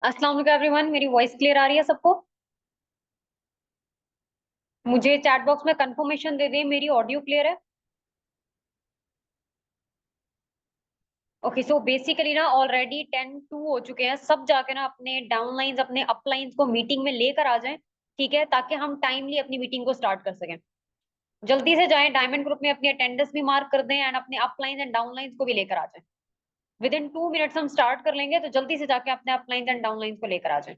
अस्सलाम वालेकुम एवरीवन। मेरी वॉइस क्लियर आ रही है सबको? मुझे चैट बॉक्स में कंफर्मेशन दे दें मेरी ऑडियो क्लियर है। ओके, सो बेसिकली ना ऑलरेडी 10:02 हो चुके हैं। सब जाके ना अपने डाउन लाइंस अपने अप लाइंस को मीटिंग में लेकर आ जाएं। ठीक है, ताकि हम टाइमली अपनी मीटिंग को स्टार्ट कर सकें। जल्दी से जाएं, डायमंड ग्रुप में अपनी अटेंडेंस भी मार्क कर दें एंड अपने up lines and down lines को भी लेकर आ जाएं। विद इन 2 मिनट्स हम स्टार्ट कर लेंगे, तो जल्दी से जाके अपने up lines and down lines को लेकर आ जाएं।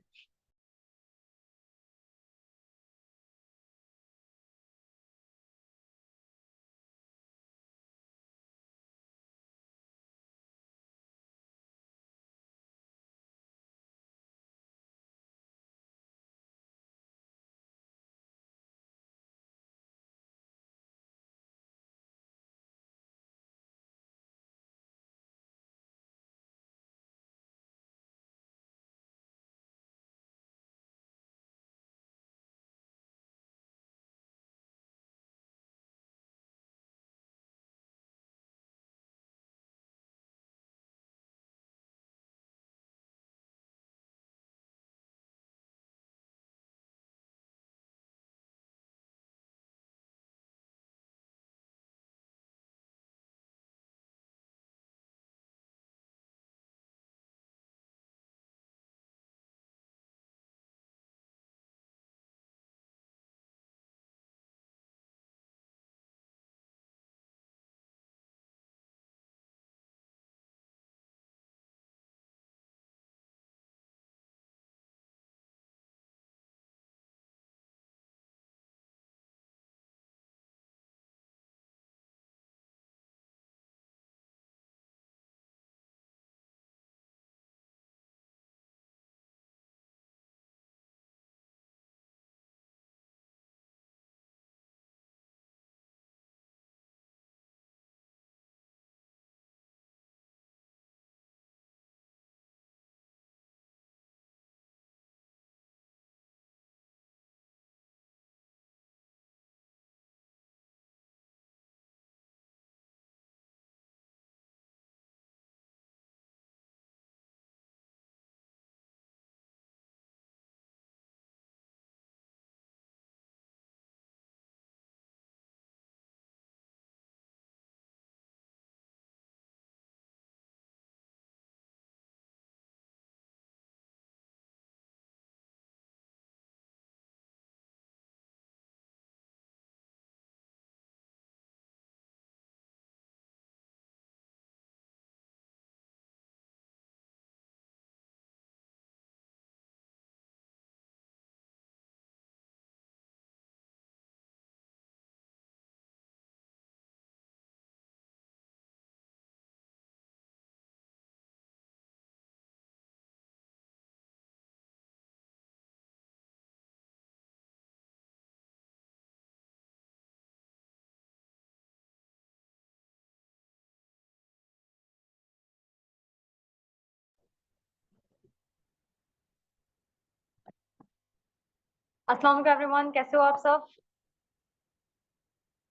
अस्सलाम वालेकुम एवरीवन, कैसे हो आप सब?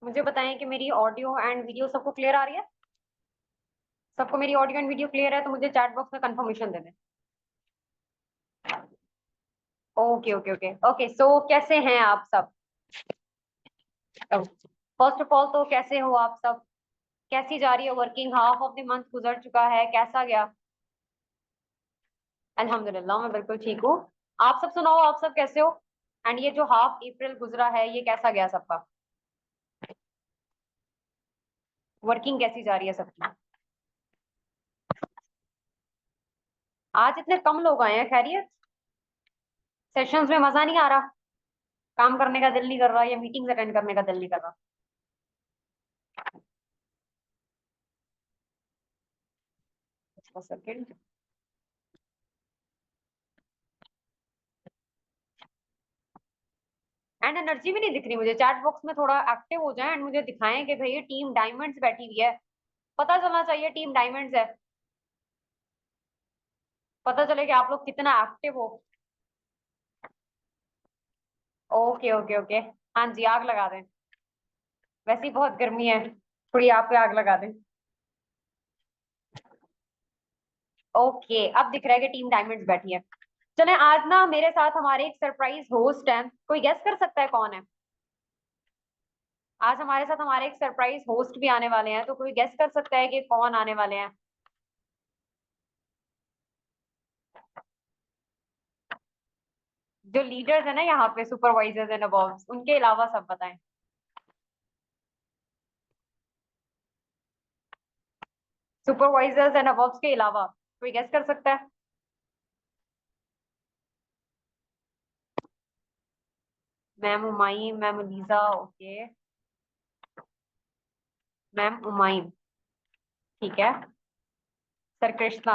मुझे बताएं कि मेरी ऑडियो एंड वीडियो सबको क्लियर आ रही है। सबको मेरी ऑडियो एंड वीडियो क्लियर है तो मुझे चैट बॉक्स में कंफर्मेशन दे दें। ओके ओके ओके ओके, सो कैसे हैं आप सब? फर्स्ट ऑफ ऑल तो कैसे हो आप सब? कैसी जा रही है working? Half of the month गुजर चुका है, कैसा गया? अल्हम्दुलिल्लाह, मैं बिल्कुल ठीक हूँ। आप सब सुनाओ, आप सब कैसे हो? एंड ये जो हाफ अप्रैल गुजरा है, ये कैसा गया सबका? वर्किंग कैसी जा रही है सबकी? आज इतने कम लोग आए हैं, खैरियत? सेशंस में मजा नहीं आ रहा? काम करने का दिल नहीं कर रहा या मीटिंग्स अटेंड करने का दिल नहीं कर रहा? सेकंड। एंड एनर्जी भी नहीं दिख रही मुझे। चैट बॉक्स में थोड़ा एक्टिव हो जाए एंड मुझे दिखाएं कि भाई टीम डायमंड्स बैठी हुई है। पता चलना चाहिए टीम डायमंड्स है। पता चले कि आप लोग कितना एक्टिव हो। Okay okay okay. हाँ जी, आग लगा दें। वैसे ही बहुत गर्मी है, थोड़ी आप पे आग लगा दें। ओके, अब दिख रहा है कि टीम डायमंड्स बैठी है। चले, आज ना मेरे साथ हमारे एक सरप्राइज होस्ट हैं, कोई गेस कर सकता है कौन है? आज हमारे साथ हमारे एक सरप्राइज होस्ट भी आने वाले हैं, तो कोई गेस कर सकता है कि कौन आने वाले हैं? जो लीडर्स है ना यहाँ पे, सुपरवाइजर्स एंड अबव, उनके अलावा सब बताएं। सुपरवाइजर्स एंड अबव के अलावा कोई गेस कर सकता है? Ma'am Umaim, ma'am Aliza, okay. Ma'am Umaim, ठीक है। सर कृष्णा,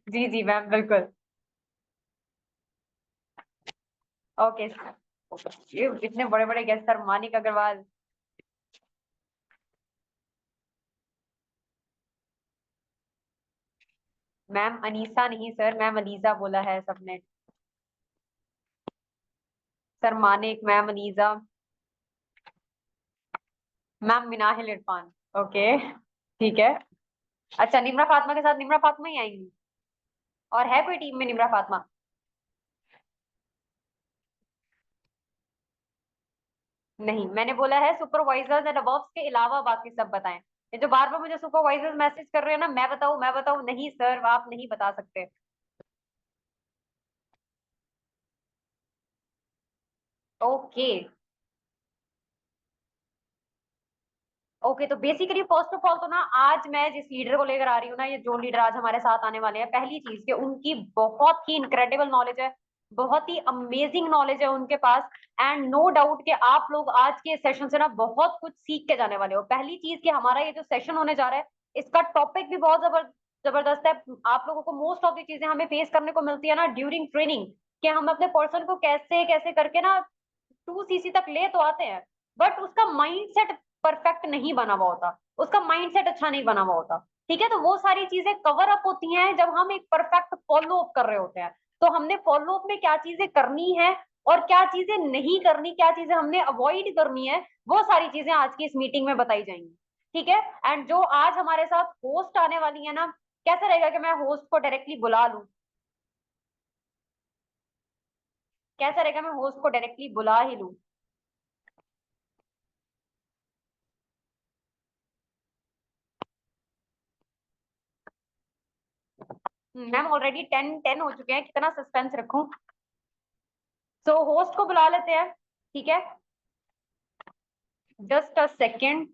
जी जी मैम, बिल्कुल। ओके। ये इतने बड़े बड़े guest, sir Manik Agarwal. Ma'am Anisa नहीं सर, मैम अलीजा बोला है सबने। Sir Manik, ma'am Aniza. Ma'am Minahil Irfan, okay, ठीक है। अच्छा, निम्रा फातिमा के साथ निम्रा फातिमा ही आएंगी? और है कोई टीम में निम्रा फातिमा? नहीं, मैंने बोला है सुपरवाइजर्स एंड अबव के अलावा बाकी सब बताएं। ये जो बार बार मुझे सुपरवाइजर्स मैसेज कर रहे हैं ना, मैं बताऊं मैं बताऊं, नहीं सर आप नहीं बता सकते। ओके। ओके, तो बेसिकली फर्स्ट ऑफ ऑल तो ना, आज मैं जिस लीडर को लेकर आ रही हूँ ना, ये जो लीडर आज हमारे साथ आने वाले हैं, पहली चीज कि उनकी बहुत ही इनक्रेडिबल नॉलेज है, बहुत ही अमेजिंग नॉलेज है उनके पास। एंड नो डाउट कि आप लोग आज के सेशन से ना बहुत कुछ सीख के जाने वाले हो। पहली चीज कि हमारा ये जो सेशन होने जा रहा है, इसका टॉपिक भी बहुत जबरदस्त है। आप लोगों को मोस्ट ऑफ द चीजें हमें फेस करने को मिलती है ना ड्यूरिंग ट्रेनिंग, कि हम अपने पर्सन को कैसे कैसे करके ना 2 सीसी तक ले तो आते हैं, बट उसका माइंडसेट परफेक्ट नहीं बना हुआ होता, उसका माइंडसेट अच्छा नहीं बना हुआ होता। ठीक है, तो वो सारी चीजें कवर अप होती हैं जब हम एक परफेक्ट फॉलो अप कर रहे होते हैं। तो हमने फॉलो अप में क्या चीजें करनी है और क्या चीजें नहीं करनी, क्या चीजें हमने अवॉइड करनी है, वो सारी चीजें आज की इस मीटिंग में बताई जाएंगी। ठीक है। एंड जो आज हमारे साथ होस्ट आने वाली है ना, कैसा रहेगा कि मैं होस्ट को डायरेक्टली बुला लूं? कैसा रहेगा मैं होस्ट को डायरेक्टली बुला ही लूं? मैम ऑलरेडी 10-10 हो चुके हैं, कितना सस्पेंस रखूं? सो होस्ट को बुला लेते हैं, ठीक है। Just a second.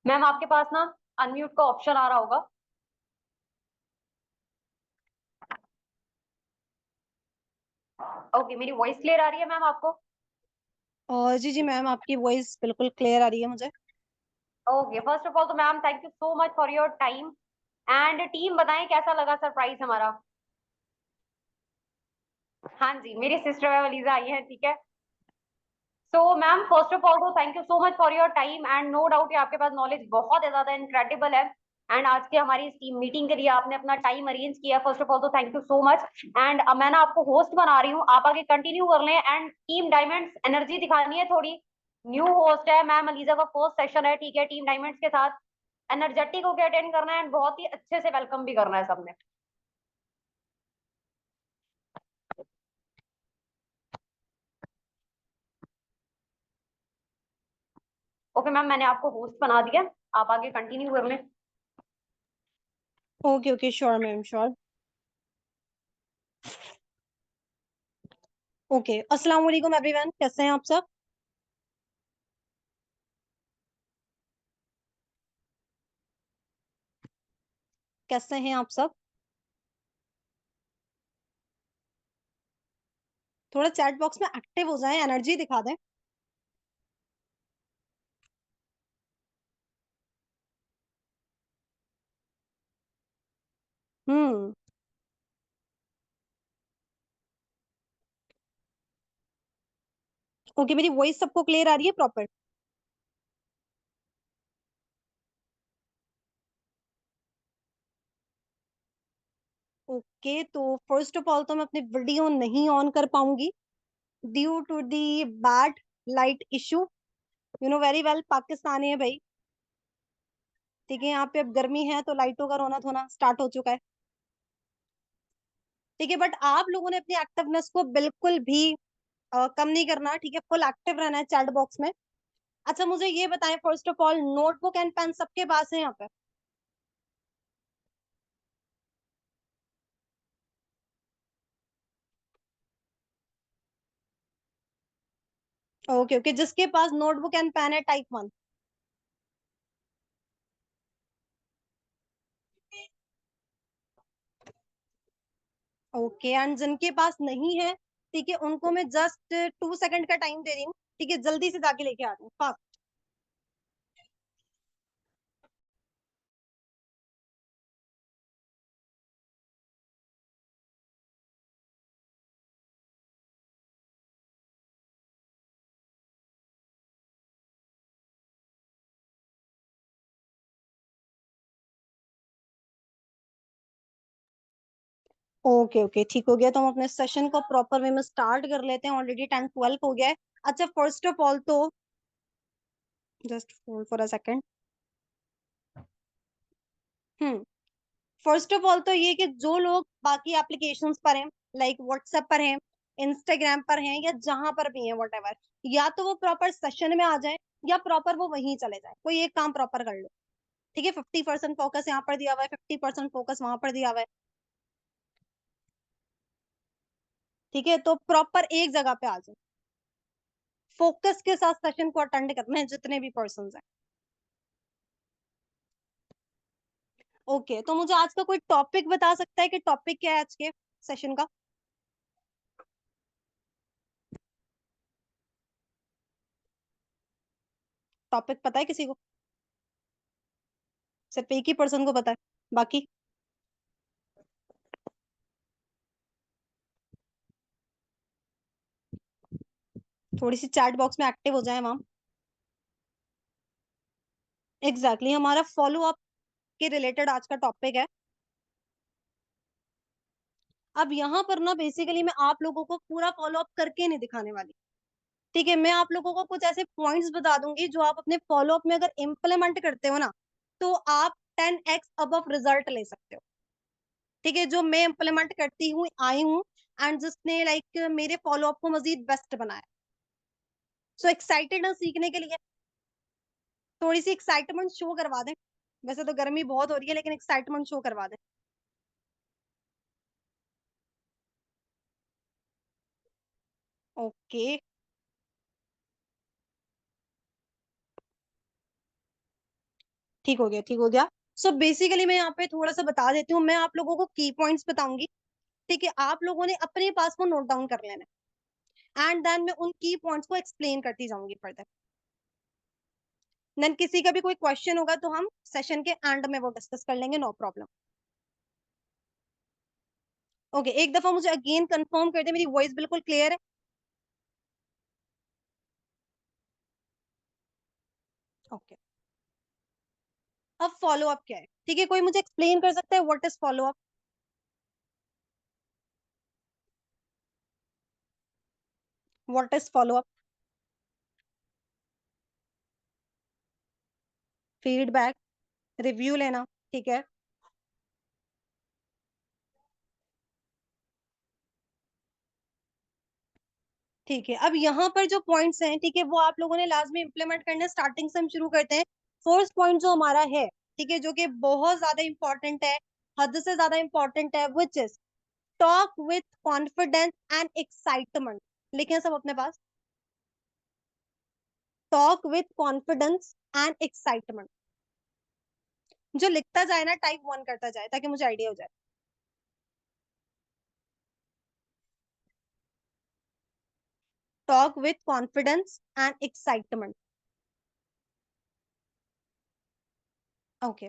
मैम आपके पास ना अनम्यूट का ऑप्शन आ रहा होगा। ओके, मेरी वॉइस क्लियर आ रही है मैम आपको? और जी जी मैम, आपकी वॉइस बिल्कुल क्लियर आ रही है मुझे। ओके, फर्स्ट ऑफ ऑल तो ma'am thank you so much for your time. And team बताएं कैसा लगा सरप्राइज हमारा? हाँ जी, मेरी सिस्टर है वलीजा आई है, ठीक है। So ma'am first of all तो thank you so much for your time, and no doubt आपके पास नॉलेज बहुत ज्यादा इनक्रेडिबल है। एंड आज की हमारी इस टीम मीटिंग के लिए आपने अपना टाइम अरेंज किया, फर्स्ट ऑफ ऑल तो thank you so much. And अब मैं ना आपको होस्ट बना रही हूँ, आप आगे कंटिन्यू कर लें। एंड टीम डायमंड्स एनर्जी दिखानी है थोड़ी। न्यू होस्ट है मैम अलीजा का, फर्स्ट सेशन है, ठीक है। टीम डायमंड्स के साथ एनर्जेटिक होकर अटेंड करना है एंड बहुत ही अच्छे से वेलकम भी करना है सबने। ओके मैम, मैंने आपको होस्ट बना दिया, आप आगे कंटिन्यू कर लें। Okay okay, sure ma'am, sure. Okay, अस्सलाम वालेकुम एवरीवन, कैसे हैं आप सब? कैसे हैं आप सब? थोड़ा चैट बॉक्स में एक्टिव हो जाएं, एनर्जी दिखा दें। हम्म। ओके, मेरी वॉइस सबको क्लियर आ रही है प्रॉपर? ओके, तो फर्स्ट ऑफ ऑल तो मैं अपनी वीडियो नहीं ऑन कर पाऊंगी due to the bad light issue. You know very well, Pakistani है भाई, ठीक है। यहाँ पे अब गर्मी है तो लाइटों का रोना धोना स्टार्ट हो चुका है, ठीक है। बट आप लोगों ने अपनी एक्टिवनेस को बिल्कुल भी कम नहीं करना, ठीक है। फुल एक्टिव रहना है चैट बॉक्स में। अच्छा मुझे ये बताएं, first of all notebook and pen सबके पास है यहाँ पे? ओके ओके, जिसके पास नोटबुक एंड पेन है टाइप 1। ओके, एंड जिनके पास नहीं है, ठीक है, उनको मैं जस्ट 2 सेकंड का टाइम दे रही हूँ, ठीक है। जल्दी से जाके लेके आ रही हूँ, फास्ट। ओके ओके, ठीक हो गया। तो हम अपने सेशन को प्रॉपर वे में स्टार्ट कर लेते हैं, ऑलरेडी 10-12 हो गया है। अच्छा फर्स्ट ऑफ ऑल तो just hold for a second. Hmm, first of all तो ये कि जो लोग बाकी एप्लीकेशंस पर हैं, लाइक व्हाट्सएप पर हैं, इंस्टाग्राम पर हैं, या जहां पर भी हैं वट, या तो वो प्रॉपर सेशन में आ जाए, या प्रॉपर वो वहीं चले जाए। कोई एक काम प्रॉपर कर लो, ठीक है। 50% फोकस यहाँ पर दिया हुआ है, 50% फोकस वहां पर दिया हुआ है, ठीक है। तो प्रॉपर एक जगह पे आ जाए, फोकस के साथ सेशन को अटेंड करना है जितने भी पर्सन हैं। ओके, तो मुझे आज का कोई टॉपिक बता सकता है कि टॉपिक क्या है आज के सेशन का? टॉपिक पता है किसी को? सिर्फ एक ही पर्सन को पता है, बाकी? थोड़ी सी चैट बॉक्स में एक्टिव हो जाए मैम। एग्जैक्टली, हमारा फॉलो अप के रिलेटेड आज का टॉपिक है। अब यहाँ पर ना बेसिकली मैं आप लोगों को पूरा फॉलो अप करके नहीं दिखाने वाली, ठीक है। मैं आप लोगों को कुछ ऐसे पॉइंट्स बता दूंगी जो आप अपने फॉलो अप में अगर इम्प्लीमेंट करते हो ना, तो आप 10x अबव रिजल्ट ले सकते हो, ठीक है। जो मैं इम्प्लीमेंट करती हूँ आई हूँ, एंड जिसने लाइक मेरे फॉलो अप को मजीद बेस्ट बनाया। सो एक्साइटेड है सीखने के लिए? थोड़ी सी एक्साइटमेंट शो करवा दें। वैसे तो गर्मी बहुत हो रही है, लेकिन एक्साइटमेंट शो करवा दें। ओके, ठीक हो गया, ठीक हो गया। सो बेसिकली मैं यहाँ पे थोड़ा सा बता देती हूँ, मैं आप लोगों को की पॉइंट्स बताऊंगी, ठीक है। आप लोगों ने अपने पास वो नोट डाउन कर लेना है, एंड देन मैं उन की पॉइंट्स को एक्सप्लेन करती जाऊंगी फर्दर। देन किसी का भी कोई क्वेश्चन होगा तो हम सेशन के एंड में वो डिस्कस कर लेंगे, नो प्रॉब्लम। ओके, एक दफा मुझे अगेन कंफर्म कर दे मेरी वॉइस बिल्कुल क्लियर है? ओके, अब फॉलो अप क्या है, ठीक है। कोई मुझे एक्सप्लेन कर सकता है what is follow up? What is follow up? Feedback, review लेना, ठीक है। ठीक है, अब यहाँ पर जो पॉइंट्स हैं, ठीक है, वो आप लोगों ने लाजमी इंप्लीमेंट करना है। स्टार्टिंग से हम शुरू करते हैं। फर्स्ट पॉइंट जो हमारा है, ठीक है, जो कि बहुत ज्यादा इंपॉर्टेंट है, हद से ज्यादा इंपॉर्टेंट है, which is talk with confidence and excitement. लिखें सब अपने पास, talk with confidence and excitement. जो लिखता जाए ना टाइप 1 करता जाए, ताकि मुझे आइडिया हो जाए। Talk with confidence and excitement. Okay,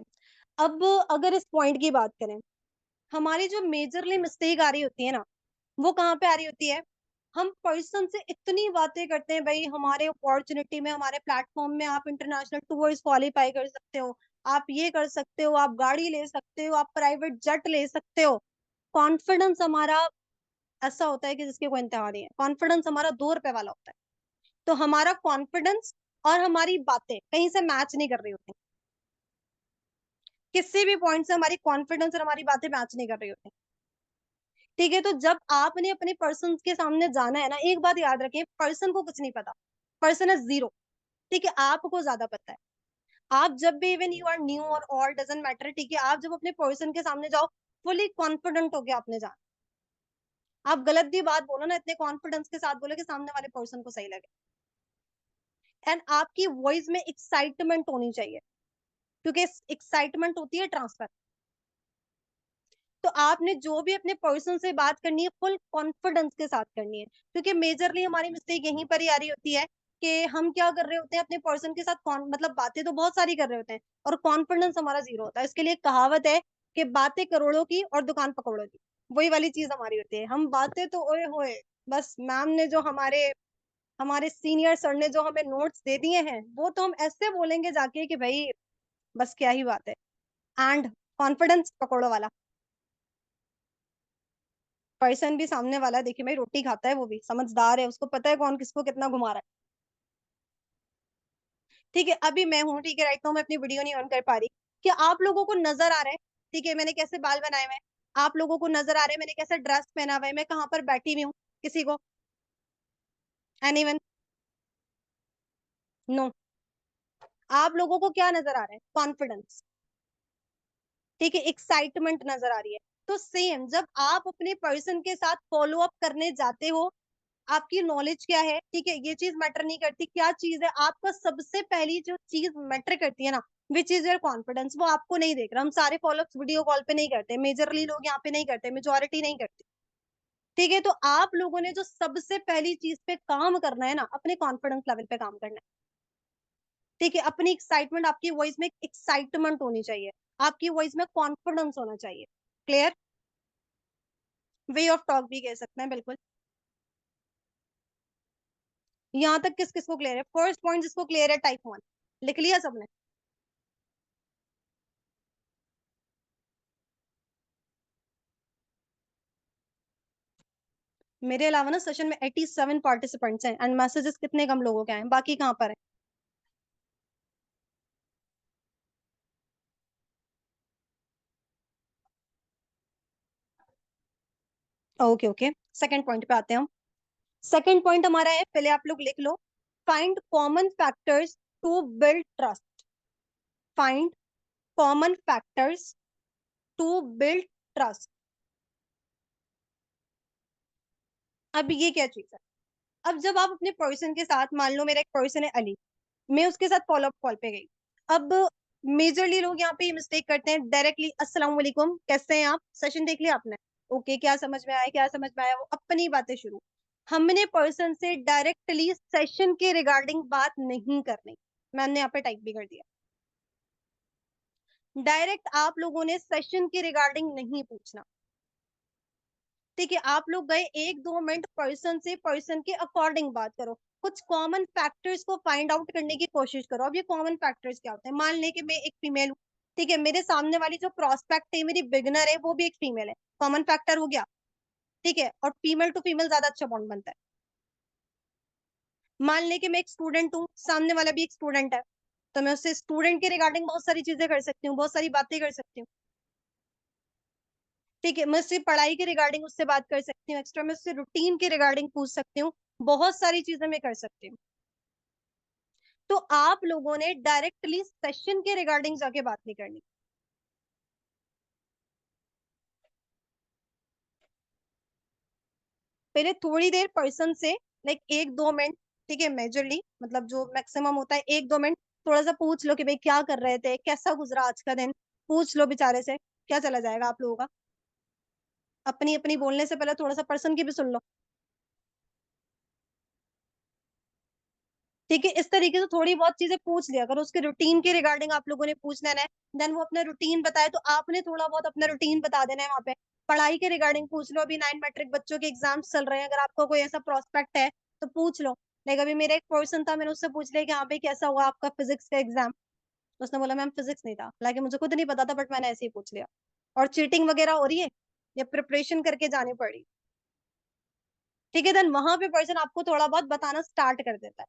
अब अगर इस पॉइंट की बात करें, हमारी जो मेजरली मिस्टेक आ रही होती है ना, वो कहाँ पे आ रही होती है? हम पर्सन से इतनी बातें करते हैं, भाई हमारे अपॉर्चुनिटी में, हमारे प्लेटफॉर्म में आप इंटरनेशनल टूर्स क्वालिफाई कर सकते हो, आप ये कर सकते हो, आप गाड़ी ले सकते हो, आप प्राइवेट जेट ले सकते हो, कॉन्फिडेंस हमारा ऐसा होता है कि जिसके कोई इंतहा नहीं है। कॉन्फिडेंस हमारा 2 रुपए वाला होता है। तो हमारा कॉन्फिडेंस और हमारी बातें कहीं से मैच नहीं कर रही होती। किसी भी पॉइंट से हमारी कॉन्फिडेंस और हमारी बातें मैच नहीं कर रही होती। ठीक है, तो जब आपने अपने पर्सन के सामने जाना है ना, एक बात याद रखें, पर्सन को कुछ नहीं पता, पर्सन है जीरो। ठीक है, आपको ज्यादा पता है। आप जब भी, इवन यू आर न्यू और ऑल डजंट मैटर, ठीक है, आप जब अपने पर्सन के सामने जाओ, फुली कॉन्फिडेंट होके आपने जाना। आप गलत भी बात बोलो ना, इतने कॉन्फिडेंस के साथ बोलो कि सामने वाले पर्सन को सही लगे। एंड आपकी वॉइस में एक्साइटमेंट होनी चाहिए, क्योंकि एक्साइटमेंट होती है ट्रांसफर। तो आपने जो भी अपने पर्सन से बात करनी है, फुल कॉन्फिडेंस के साथ करनी है, क्योंकि मेजरली हमारी मिस्टेक यहीं पर ही आ रही होती है कि हम क्या कर रहे होते हैं अपने पर्सन के साथ, मतलब बातें तो बहुत सारी कर रहे होते हैं और कॉन्फिडेंस हमारा जीरो होता है। इसके लिए एक कहावत है कि बातें करोड़ों की और दुकान पकौड़ों की। वही वाली चीज हमारी होती है। हम बातें तो ओए होए, बस मैम ने जो हमारे हमारे सीनियर सर ने जो हमें नोट्स दे दिए हैं, वो तो हम ऐसे बोलेंगे जाके कि भाई बस क्या ही बात है। एंड कॉन्फिडेंस पकौड़ों वाला। पर्सन भी सामने वाला, देखिए भाई रोटी खाता है, वो भी समझदार है, उसको पता है कौन किसको कितना घुमा रहा है। ठीक है, अभी मैं हूँ, ठीक है, राइट नाउ मैं अपनी वीडियो नहीं ऑन कर पा रही। क्या आप लोगों को नजर आ रहा है, ठीक है, मैंने कैसे बाल बनाए हुए हैं? आप लोगों को नजर आ रहा है मैंने कैसे ड्रेस पहना हुआ है, मैं कहाँ पर बैठी हुई हूँ? किसी को? एनीवन? नो। आप लोगों को क्या नजर आ रहा है? कॉन्फिडेंस। ठीक है, एक्साइटमेंट नजर आ रही है। तो सेम, जब आप अपने पर्सन के साथ फॉलो अप करने जाते हो, आपकी नॉलेज क्या है, ठीक है, ये चीज मैटर नहीं करती। क्या चीज है आपका सबसे पहली जो चीज मैटर करती है ना, विच इज योर कॉन्फिडेंस। वो आपको नहीं देख रहा। हम सारे फॉलोअप्स वीडियो कॉल पे नहीं करते, मेजरली लोग यहाँ पे नहीं करते, मेजोरिटी नहीं करती। ठीक है, तो आप लोगों ने जो सबसे पहली चीज पे काम करना है ना, अपने कॉन्फिडेंस लेवल पे काम करना है। ठीक है, अपनी एक्साइटमेंट, आपकी वॉइस में एक्साइटमेंट होनी चाहिए, आपकी वॉइस में कॉन्फिडेंस होना चाहिए। क्लियर? वे ऑफ टॉक भी कह सकते हैं, बिल्कुल। यहाँ तक किस किस को क्लियर है? फर्स्ट पॉइंट जिसको क्लियर है, टाइप 1 लिख लिया सबने? मेरे अलावा ना सेशन में 87 पार्टिसिपेंट्स हैं एंड मैसेजेस कितने कम लोगों के आए हैं, बाकी कहाँ पर है? ओके ओके, सेकंड पॉइंट पे आते हैं हम। सेकंड पॉइंट हमारा है, पहले आप लोग लिख लो, find common factors to build trust. Find common factors to build trust. अब ये क्या चीज है? अब जब आप अपने पर्सन के साथ, मान लो मेरा एक पर्सन है अली, मैं उसके साथ फॉलो अप कॉल पे गई। अब मेजरली लोग यहाँ पे ये मिस्टेक करते हैं, डायरेक्टली अस्सलाम वालेकुम, कैसे हैं आप, सेशन देख लिया आपने, ओके, क्या समझ में आया, क्या समझ में आया, वो अपनी बातें शुरू। हमने पर्सन से डायरेक्टली सेशन के रिगार्डिंग बात नहीं करनी। मैंने यहाँ पे टाइप भी कर दिया, डायरेक्ट आप लोगों ने सेशन के रिगार्डिंग नहीं पूछना। ठीक है, आप लोग गए 1-2 मिनट पर्सन से, पर्सन के अकॉर्डिंग बात करो, कुछ कॉमन फैक्टर्स को फाइंड आउट करने की कोशिश करो। अब ये कॉमन फैक्टर्स क्या होते हैं? मान ले कि मैं एक फीमेल हूँ, ठीक है, मेरे सामने वाली जो प्रोस्पेक्ट है, मेरी बिगनर है, वो भी एक फीमेल है, कॉमन फैक्टर हो गया। ठीक है, और फीमेल टू फीमेल ज्यादा अच्छा बॉन्ड बनता है। मान ले कि मैं एक स्टूडेंट हूँ, सामने वाला भी एक स्टूडेंट है, तो मैं उससे स्टूडेंट के रिगार्डिंग बहुत सारी चीजें कर सकती हूँ, बहुत सारी बातें कर सकती हूँ। ठीक है, मैं उससे पढ़ाई के रिगार्डिंग उससे बात कर सकती हूँ, एक्स्ट्रा मैं उससे रूटीन के रिगार्डिंग पूछ सकती हूँ, बहुत सारी चीजें मैं कर सकती हूँ। तो आप लोगों ने डायरेक्टली सेशन के रिगार्डिंग जाके बात नहीं करनी। पहले थोड़ी देर पर्सन से, लाइक 1-2 मिनट, ठीक है, मेजरली मतलब जो मैक्सिमम होता है 1-2 मिनट, थोड़ा सा पूछ लो कि भाई क्या कर रहे थे, कैसा गुजरा आज का दिन, पूछ लो बेचारे से, क्या चला जाएगा आप लोगों का। अपनी अपनी बोलने से पहले थोड़ा सा पर्सन की भी सुन लो। ठीक है, इस तरीके से थोड़ी बहुत चीजें पूछ लिया अगर उसके रूटीन के रिगार्डिंग आप लोगों ने पूछना है, देन वो अपना रूटीन बताए तो आपने थोड़ा बहुत अपना रूटीन बता देना है वहां पे। पढ़ाई के रिगार्डिंग पूछ लो, अभी 9 मैट्रिक बच्चों के एग्जाम्स चल रहे हैं, अगर आपका कोई ऐसा प्रोस्पेक्ट है तो पूछ लो। लाइक अभी मेरा एक पर्सन था, मैंने उससे पूछ लिया कि हाँ भाई कैसा हुआ आपका फिजिक्स का एग्जाम। उसने बोला मैम फिजिक्स नहीं था, हालांकि मुझे खुद नहीं पता था, बट मैंने ऐसे ही पूछ लिया। और चीटिंग वगैरह हो रही है? या प्रिपरेशन करके जानी पड़ी, ठीक है, देन वहां पे पर्सन आपको थोड़ा बहुत बताना स्टार्ट कर देता है,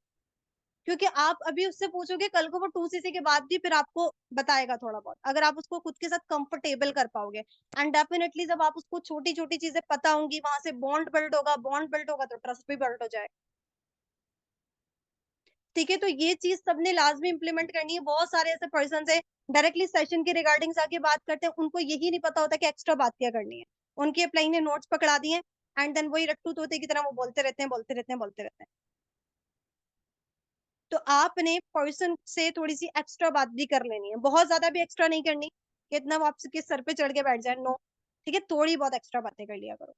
क्योंकि आप अभी उससे पूछोगे कल को वो 2cc के बाद भी फिर आपको बताएगा थोड़ा बहुत, अगर आप उसको खुद के साथ कंफर्टेबल कर पाओगे। एंड डेफिनेटली जब आप उसको छोटी छोटी चीजें पता होंगी, वहां से बॉन्ड बिल्ड होगा तो ट्रस्ट भी बिल्ड हो जाएगा, ठीक है। तो ये चीज सबने लाजमी इंप्लीमेंट करनी है। बहुत सारे ऐसे पर्सन है डायरेक्टली सेशन के रिगार्डिंग आके बात करते हैं, उनको यही नहीं पता होता कि एक्स्ट्रा बात क्या करनी है, उनकी अप्लाई ने नोट्स पकड़ा दिए एंड देन वही रट्टू तोते की तरह वो बोलते रहते हैं बोलते रहते हैं बोलते रहते हैं। तो आपने पर्सन से थोड़ी सी एक्स्ट्रा बात भी कर लेनी है, बहुत ज्यादा भी एक्स्ट्रा नहीं करनी कि इतना वो आपके सर पे चढ़ के बैठ जाए, नो, ठीक है, थोड़ी बहुत एक्स्ट्रा बातें कर लिया करो,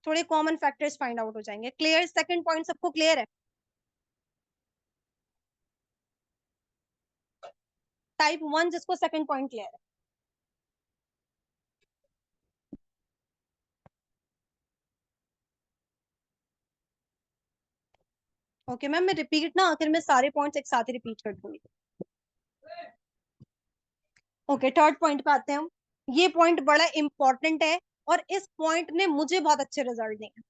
थोड़े कॉमन फैक्टर्स फाइंड आउट हो जाएंगे। क्लियर? सेकंड पॉइंट सबको क्लियर है? टाइप 1 जिसको सेकंड पॉइंट क्लियर है। ओके मैम, मैं रिपीट ना आखिर में सारे पॉइंट्स एक साथ ही रिपीट कर दूंगी। ओके, थर्ड पॉइंट पे आते हैं हम। ये पॉइंट बड़ा इंपॉर्टेंट है और इस पॉइंट ने मुझे बहुत अच्छे रिजल्ट दिए।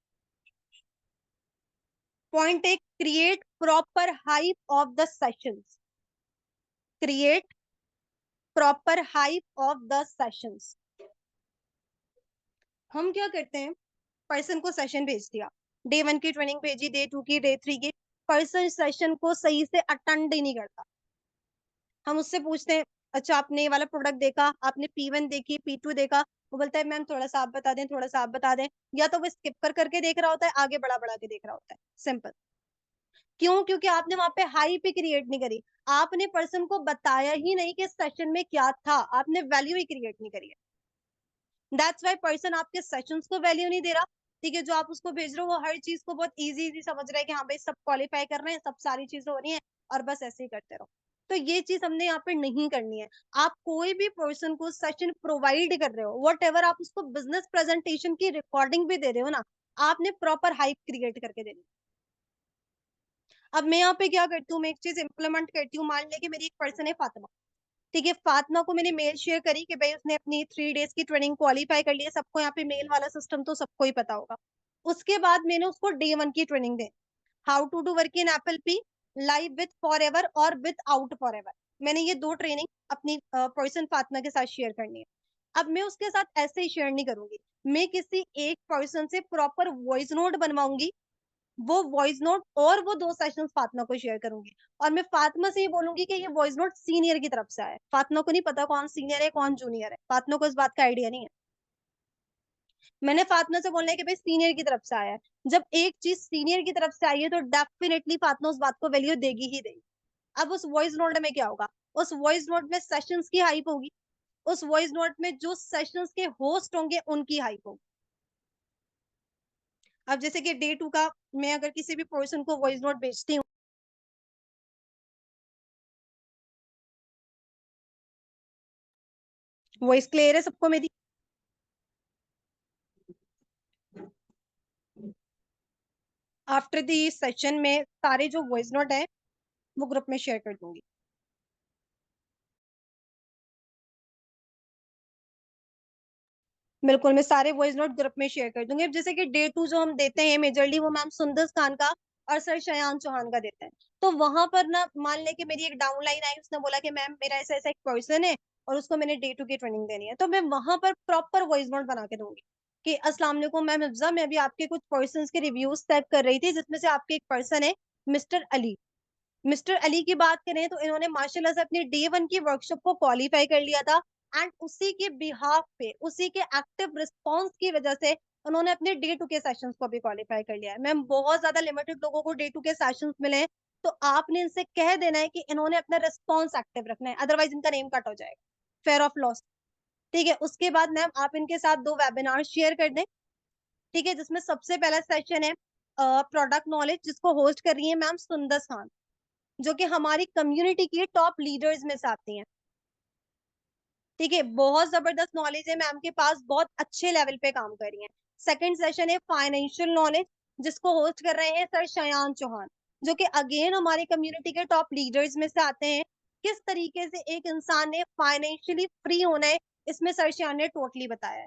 पॉइंट एक, create proper hype of the sessions. Create proper hype of the sessions. हम क्या करते हैं, पर्सन को सेशन भेज दिया, डे 1 की ट्रेनिंग भेजी, डे 2 की, डे 3 की, पर्सन सेशन को सही से अटेंड ही नहीं करता। हम उससे पूछते हैं, अच्छा आपने ये वाला प्रोडक्ट देखा, आपने P1 देखी, P2 देखा? वो बोलता है मैम थोड़ा सा आप बता दें, थोड़ा सा आप बता दें। या तो वो स्किप कर करके देख रहा होता है, आगे बढ़ा बढ़ा के देख रहा होता है, सिंपल। क्यों? क्योंकि आपने वहां पे हाइप ही क्रिएट नहीं करी, आपने पर्सन को बताया ही नहीं कि सेशन में क्या था, आपने वैल्यू ही क्रिएट नहीं करी है। दैट्स वाई पर्सन आपके सेशंस को वैल्यू नहीं दे रहा, ठीक है। जो आप उसको भेज रहे हो वो हर चीज को बहुत इजी इजी समझ रहा है कि हाँ भाई सब क्वालिफाई कर रहे हैं, सब सारी चीजें हो रही हैं और बस ऐसे ही करते रहो। तो ये चीज हमने यहाँ पे नहीं करनी है। आप कोई भी पर्सन को सेशन प्रोवाइड कर रहे हो, वट एवर आप उसको बिजनेस प्रेजेंटेशन की रिकॉर्डिंग भी दे रहे हो ना, आपने प्रॉपर हाइप क्रिएट करके देनी। अब मैं यहाँ पे क्या करती हूँ, मैं एक चीज इंप्लीमेंट करती हूँ। मान ले कि मेरी एक पर्सन है फातिमा, ठीक है, फातिमा को मैंने मेल शेयर करी कि भाई उसने अपनी 3 डेज की ट्रेनिंग क्वालिफाई कर ली है, सबको यहाँ पे मेल वाला सिस्टम तो सबको ही पता होगा। उसके बाद मैंने उसको डे 1 की ट्रेनिंग दी, how to do work in Apple P live with forever और विथ आउट फॉर एवर। मैंने ये 2 ट्रेनिंग अपनी पर्सन फातिमा के साथ शेयर करनी है। अब मैं उसके साथ ऐसे ही शेयर नहीं करूंगी, मैं किसी एक पर्सन से प्रॉपर वॉइस नोट बनवाऊंगी, वो वॉइस नोट और वो 2 सेशंस फातिमा को शेयर करूंगी। और मैं फातिमा से ये बोलूंगी कि ये वॉइस नोट सीनियर की तरफ से आया है। फातिमा को नहीं पता कौन सीनियर है कौन जूनियर है, फातिमा को इस बात का आइडिया नहीं है। मैंने फातिमा से बोलना है कि भाई सीनियर की तरफ से आया है। जब एक चीज सीनियर की तरफ से आई है तो डेफिनेटली फातिमा उस बात को वैल्यू देगी ही देगी। अब उस वॉइस नोट में क्या होगा, उस वॉइस नोट में सेशंस की हाइप होगी, उस वॉइस नोट में जो सेशंस के होस्ट होंगे उनकी हाइप होगी। अब जैसे कि डे 2 का मैं अगर किसी भी पर्सन को वॉइस नोट भेजती हूँ, वॉइस क्लियर है सबको मेरी? आफ्टर दी सेशन में सारे जो वॉइस नोट है वो ग्रुप में शेयर कर दूंगी। बिल्कुल, मैं सारे वॉइस नोट ग्रुप में शेयर कर दूंगी। अब जैसे कि डे 2 जो हम देते हैं मेजरली, वो मैम सुंदर खान का और सर शयान चौहान का देते हैं। तो वहां पर ना मान ले कि मेरी एक डाउन लाइन आई, उसने बोला कि मैम मेरा ऐसा ऐसा एक पर्सन है और उसको मैंने डे 2 की ट्रेनिंग देनी है, तो मैं वहां पर प्रॉपर वॉइस नोट बना के दूंगी कि अस्सलाम वालेकुम मैम हिफ्जा, मैं अभी आपके कुछ पर्सन के रिव्यूज चेक कर रही थी, जिसमें से आपके एक पर्सन है मिस्टर अली। मिस्टर अली की बात करें तो इन्होंने माशाल्लाह से अपनी डे 1 की वर्कशॉप को क्वालिफाई कर लिया था। एंड उसी के बिहाफ पे, उसी के एक्टिव रिस्पॉन्स की वजह से उन्होंने अपने डे 2 के सेशंस को भी क्वालिफाई कर लिया है। मैम बहुत ज्यादा लिमिटेड लोगों को डे 2 के सेशंस मिले हैं, तो आपने इनसे कह देना है कि इन्होंने अपना रिस्पॉन्स एक्टिव रखना है, अदरवाइज इनका नेम कट हो जाएगा, फेयर ऑफ लॉस, ठीक है। उसके बाद मैम आप इनके साथ 2 वेबिनार शेयर कर दें, ठीक है, जिसमें सबसे पहला सेशन है प्रोडक्ट नॉलेज, जिसको होस्ट कर रही है मैम सुंदर खान, जो कि हमारी कम्युनिटी की टॉप लीडर्स में से आती हैं, ठीक है। बहुत जबरदस्त नॉलेज है मैम के पास, बहुत अच्छे लेवल पे काम कर रही हैं। सेकंड सेशन है फाइनेंशियल नॉलेज, जिसको होस्ट कर रहे हैं सर शयान चौहान, जो कि अगेन हमारी कम्युनिटी के टॉप लीडर्स में से आते हैं। किस तरीके से एक इंसान ने फाइनेंशियली फ्री होना है, इसमें सर शयान ने टोटली बताया है।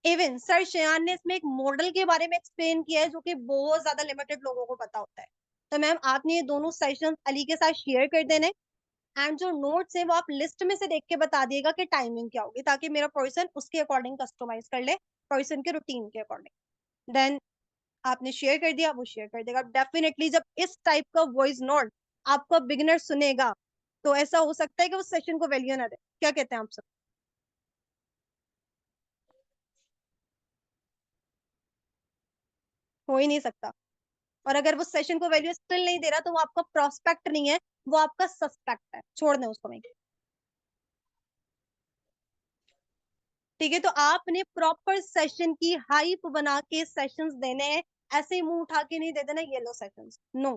इवन सर शेयान ने इसमें एक मॉडल के बारे में एक्सप्लेन किया है जो कि बहुत ज्यादा लिमिटेड लोगों को पता होता है। तो मैम आपने ये दोनों सेशन अली के साथ शेयर कर देने, एंड जो नोट्स है वो आप लिस्ट में से देख के बता दिएगा कि टाइमिंग क्या होगी, ताकि मेरा पर्सन उसके अकॉर्डिंग कस्टमाइज कर ले, पर्सन के रूटीन के अकॉर्डिंग। देन आपने शेयर कर दिया, वो शेयर कर देगा डेफिनेटली। जब इस टाइप का वॉइस नोट आपका बिगिनर सुनेगा तो ऐसा हो सकता है कि उस सेशन को वैल्यू ना दे। क्या कहते हैं आप सब? हो ही नहीं सकता। और अगर वो सेशन को वैल्यू स्टिल नहीं दे रहा तो वो आपका प्रोस्पेक्ट नहीं है, वो आपका सस्पेक्ट है, छोड़ दें उसको। मैं ठीक है, तो आपने प्रॉपर सेशन की हाइप बना के सेशंस देने हैं, ऐसे ही मुंह उठा के नहीं दे देना येलो सेशंस, नो।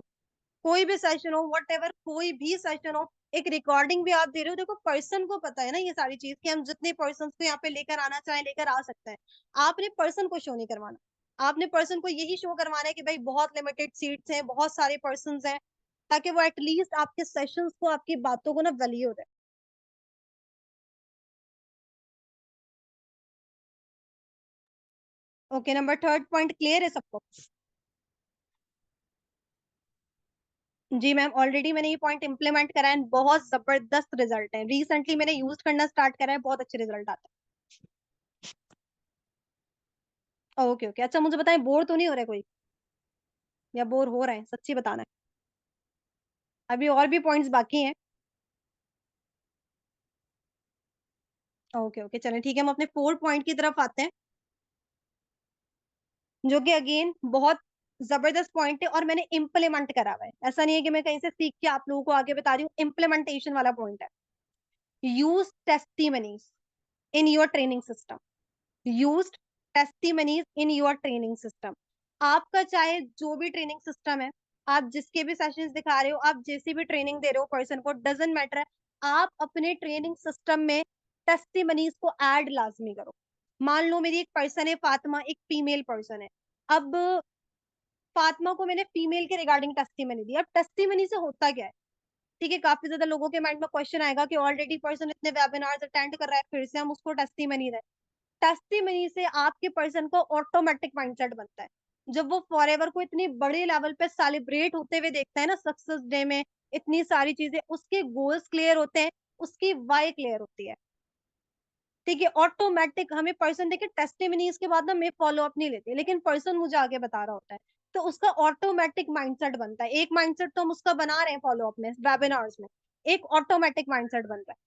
कोई भी सेशन हो, वट एवर, कोई भी सेशन हो, एक रिकॉर्डिंग भी आप दे रहे हो, देखो पर्सन को पता है ना ये सारी चीज कि हम जितने पर्सन को यहाँ पे लेकर आना चाहें लेकर आ सकते हैं। आपने पर्सन को शो नहीं करवाना, आपने पर्सन को यही शो करवाना है कि भाई बहुत लिमिटेड सीट्स हैं, बहुत सारे पर्सन हैं, ताकि वो एटलीस्ट आपके सेशंस को, आपकी बातों को ना वैल्यू दे। Okay, number third point clear है सबको? जी मैम, ऑलरेडी मैंने ये पॉइंट इंप्लीमेंट करा है, बहुत जबरदस्त रिजल्ट है। रिसेंटली मैंने यूज करना स्टार्ट करा है, बहुत अच्छे रिजल्ट आते हैं। ओके ओके, अच्छा मुझे बताएं, बोर तो नहीं हो रहा है कोई, या बोर हो रहे हैं? सच्ची बताना है। अभी और भी पॉइंट्स बाकी हैं। ओके ओके, चलें ठीक है, हम अपने फोर्थ पॉइंट की तरफ आते हैं, जो कि अगेन बहुत जबरदस्त पॉइंट है और मैंने इम्प्लीमेंट करा हुआ है। ऐसा नहीं है कि मैं कहीं से सीख के आप लोगों को आगे बता रही हूँ, इम्प्लीमेंटेशन वाला पॉइंट है। Use testimonies in your training system. Used testimonies in your training system. आपका चाहे जो भी ट्रेनिंग सिस्टम है, आप जिसके भी सेशंस दिखा रहे हो, आप जैसी भी ट्रेनिंग दे रहे हो पर्सन को, डजेंट मैटर है, आप अपने ट्रेनिंग सिस्टम में टेस्टिमनीज को ऐड लाजमी करो। मान लो मेरी एक पर्सन है फातिमा, एक फीमेल पर्सन है। अब फातिमा को मैंने फीमेल के रिगार्डिंग टेस्टिमनी दी। अब टेस्टिमनी से होता क्या है? ठीक है, काफी ज्यादा लोगों के माइंड में क्वेश्चन आएगा कि ऑलरेडी पर्सन इतने वेबिनार्स अटेंड कर रहा है, फिर से हम उसको टेस्टिमनी दें। टेस्टिमनी से आपके पर्सन को ऑटोमेटिक माइंडसेट बनता है। जब वो फॉरएवर को इतनी बड़े लेवल पे सेलिब्रेट होते हुए देखता है ना, सक्सेस डे में इतनी सारी चीजें, उसके गोल्स क्लियर होते हैं, उसकी वाई क्लियर होती है। ठीक है, ऑटोमेटिक हमें पर्सन देखे टेस्टिमनीज के बाद ना मैं फॉलो अप नहीं लेती, लेकिन पर्सन मुझे आगे बता रहा होता है, तो उसका ऑटोमेटिक माइंडसेट बनता है। एक माइंडसेट तो हम उसका बना रहे हैं फॉलो अप में, वेबिनार्स में, एक ऑटोमेटिक माइंडसेट बन रहा है।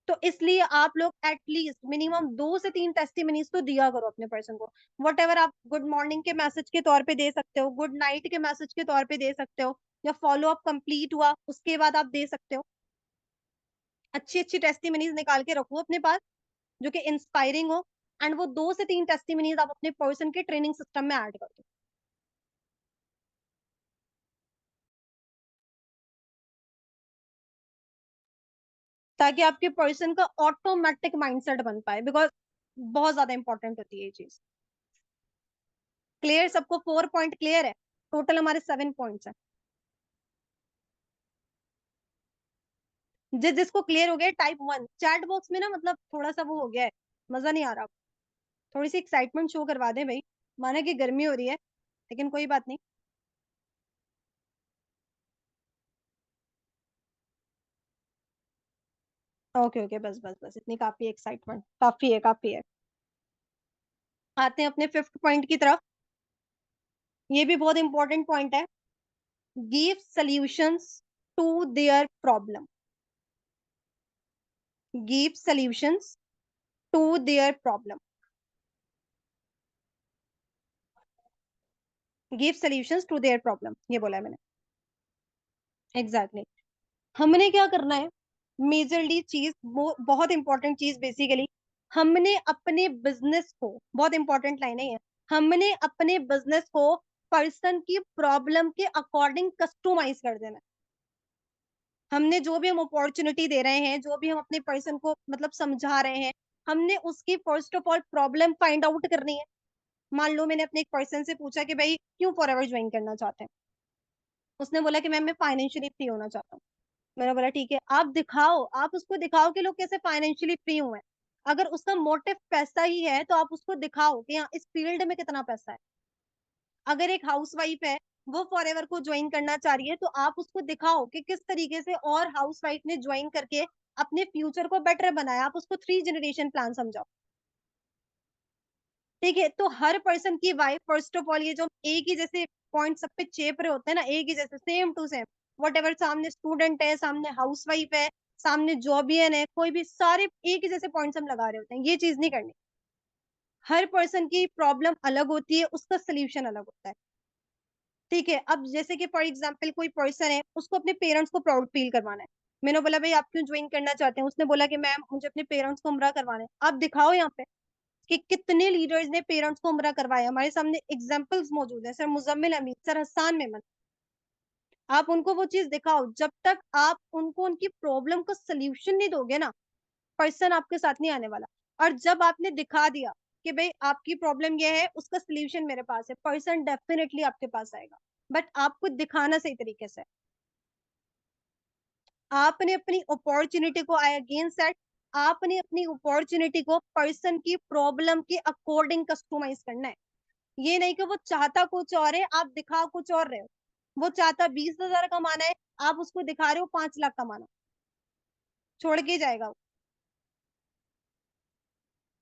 तो इसलिए आप लोग एटलीस्ट मिनिमम 2 से 3 टेस्टिमनीज तो दिया करो अपने पर्सन को। वट एवर आप गुड मॉर्निंग के मैसेज के तौर पे दे सकते हो, गुड नाइट के मैसेज के तौर पे दे सकते हो, या फॉलो अप कंप्लीट हुआ उसके बाद आप दे सकते हो। अच्छी अच्छी टेस्टिमनीज निकाल के रखो अपने पास, जो कि इंस्पायरिंग हो, एंड वो 2 से 3 टेस्टिमनीज आप अपने पर्सन के ट्रेनिंग सिस्टम में ऐड कर दो, ताकि आपके पर्सन का ऑटोमेटिक माइंडसेट बन पाए, बिकॉज बहुत ज्यादा इंपॉर्टेंट होती है ये चीज। क्लियर सबको? 4 पॉइंट क्लियर है? टोटल हमारे 7 पॉइंट्स हैं। जिसको क्लियर हो गया टाइप 1 चैट बॉक्स में ना, मतलब थोड़ा सा वो हो गया है, मजा नहीं आ रहा। थोड़ी सी एक्साइटमेंट शो करवा दें भाई, माना कि गर्मी हो रही है, लेकिन कोई बात नहीं। ओके ओके, बस बस बस, इतनी काफी एक्साइटमेंट, काफी है काफी है। आते हैं अपने फिफ्थ पॉइंट की तरफ। ये भी बहुत इंपॉर्टेंट पॉइंट है। Give solutions to their problem. Give solutions to their problem. Give solutions to their problem, ये बोला है मैंने। एग्जैक्टली हमने क्या करना है, मेजरली चीज वो बहुत इंपॉर्टेंट चीज बेसिकली, हमने अपने बिजनेस को, बहुत इंपॉर्टेंट लाइन है ये, हमने अपने बिजनेस को पर्सन की प्रॉब्लम के अकॉर्डिंग कस्टमाइज कर देना है। हमने जो भी हम अपॉर्चुनिटी दे रहे हैं, जो भी हम अपने पर्सन को मतलब समझा रहे हैं, हमने उसकी first of all problem find out करनी है। मान लो मैंने अपने एक पर्सन से पूछा कि भाई क्यों फॉरएवर ज्वाइन करना चाहते हैं, उसने बोला कि मैम मैं फाइनेंशियली फ्री होना चाहता हूँ। मैंने बोला ठीक है, आप दिखाओ, आप उसको दिखाओ कि लोग कैसे फाइनेंशियली फ्री हुए हैं। अगर उसका मोटिव पैसा ही है तो आप उसको दिखाओ कि हाँ इस फील्ड में कितना पैसा है। अगर एक हाउसवाइफ है, वो फॉरएवर को ज्वाइन करना चाह रही है, तो आप उसको दिखाओ कि किस तरीके से और हाउसवाइफ ने ज्वाइन करके अपने फ्यूचर को बेटर बनाया। आप उसको 3 जनरेशन प्लान समझाओ। ठीक है, तो हर पर्सन की वाइफ, फर्स्ट ऑफ ऑल, ये जो एक ही जैसे पॉइंट सब पे चेप रहे होते हैं ना, एक ही जैसे same to same, whatever, सामने स्टूडेंट है, सामने हाउसवाइफ है, सामने जॉबियन है, कोई भी, सारे एक ही जैसे पॉइंट्स हम लगा रहे होते हैं, ये चीज नहीं करनी। हर पर्सन की प्रॉब्लम अलग होती है, उसका सोल्यूशन अलग होता है। ठीक है, अब जैसे कि फॉर एग्जाम्पल कोई पर्सन है, उसको अपने पेरेंट्स को प्राउड फील करवाना है। मैंने बोला भाई आप क्यों ज्वाइन करना चाहते हैं, उसने बोला कि मैम मुझे अपने पेरेंट्स को उम्रा करवाना है। आप दिखाओ यहाँ पे कि कितने लीडर्स ने पेरेंट्स को उम्रा करवाया, हमारे सामने एग्जांपल्स मौजूद है, सर मुजम्मिल अमीन, सर हसन मेमन। आप उनको वो चीज दिखाओ। जब तक आप उनको उनकी प्रॉब्लम का सोल्यूशन नहीं दोगे ना, पर्सन आपके साथ नहीं आने वाला। और जब आपने दिखा दिया कि भाई आपकी प्रॉब्लम ये है, उसका सोल्यूशन मेरे पास है, पर्सन डेफिनेटली आपके पास आएगा। बट आपको दिखाना सही तरीके से। आपने अपनी अपॉर्चुनिटी को, आई अगेन सेट, आपने अपनी अपॉर्चुनिटी को पर्सन की प्रॉब्लम के अकॉर्डिंग कस्टमाइज करना है। ये नहीं कि वो चाहता कुछ और है, आप दिखा कुछ और रहे हो। वो चाहता 20,000 कमाना है, आप उसको दिखा रहे हो 5 लाख कमाना, छोड़ के जाएगा वो।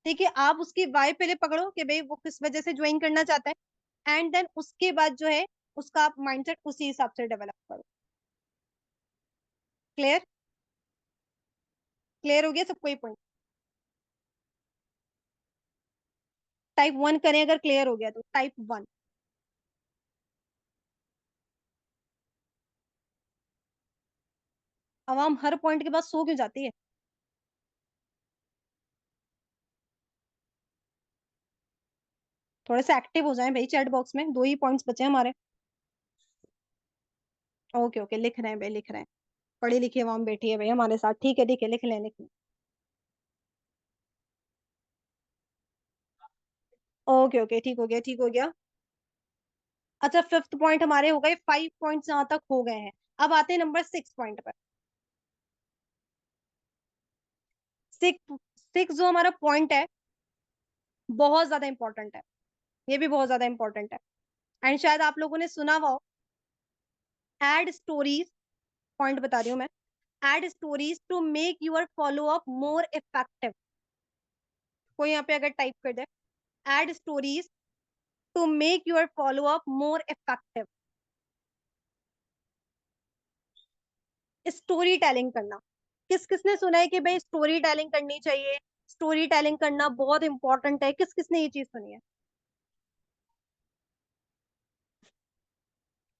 ठीक है, आप उसकी वाई पहले पकड़ो कि भाई वो किस वजह से ज्वाइन करना चाहता है, एंड देन उसके बाद जो है उसका आप माइंडसेट उसी हिसाब से डेवलप करो। क्लियर? क्लियर हो गया सब? कोई पॉइंट? टाइप 1 करें अगर क्लियर हो गया तो। टाइप 1। आवाम हर पॉइंट के बाद सो क्यों जाती है? थोड़े से एक्टिव हो जाएं भाई चैट बॉक्स में, 2 ही पॉइंट्स बचे हैं हमारे। ओके ओके, लिख रहे हैं भाई, लिख रहे हैं। पढ़ी लिखी आवाम बैठी है भाई हमारे साथ। ठीक है ठीक है, लिख लें लिख लें। ओके ओके, ठीक हो गया ठीक हो गया। अच्छा, 5th पॉइंट हमारे हो गए, 5 पॉइंट्स यहाँ तक हो गए हैं। अब आते हैं नंबर 6 पॉइंट पर। 6 जो हमारा पॉइंट है, बहुत ज्यादा इंपॉर्टेंट है। ये भी बहुत ज्यादा इंपॉर्टेंट है, एंड शायद आप लोगों ने सुना हुआ हो। एड स्टोरीज, पॉइंट बता रही हूँ मैं। Add stories to make your follow up more effective. कोई यहाँ पे अगर टाइप कर दे, add stories to make your follow up more effective. Storytelling करना, किस किसने सुना है कि भाई स्टोरी टेलिंग करनी चाहिए, स्टोरी टेलिंग करना बहुत इंपॉर्टेंट है? किस किसने ये चीज सुनी है?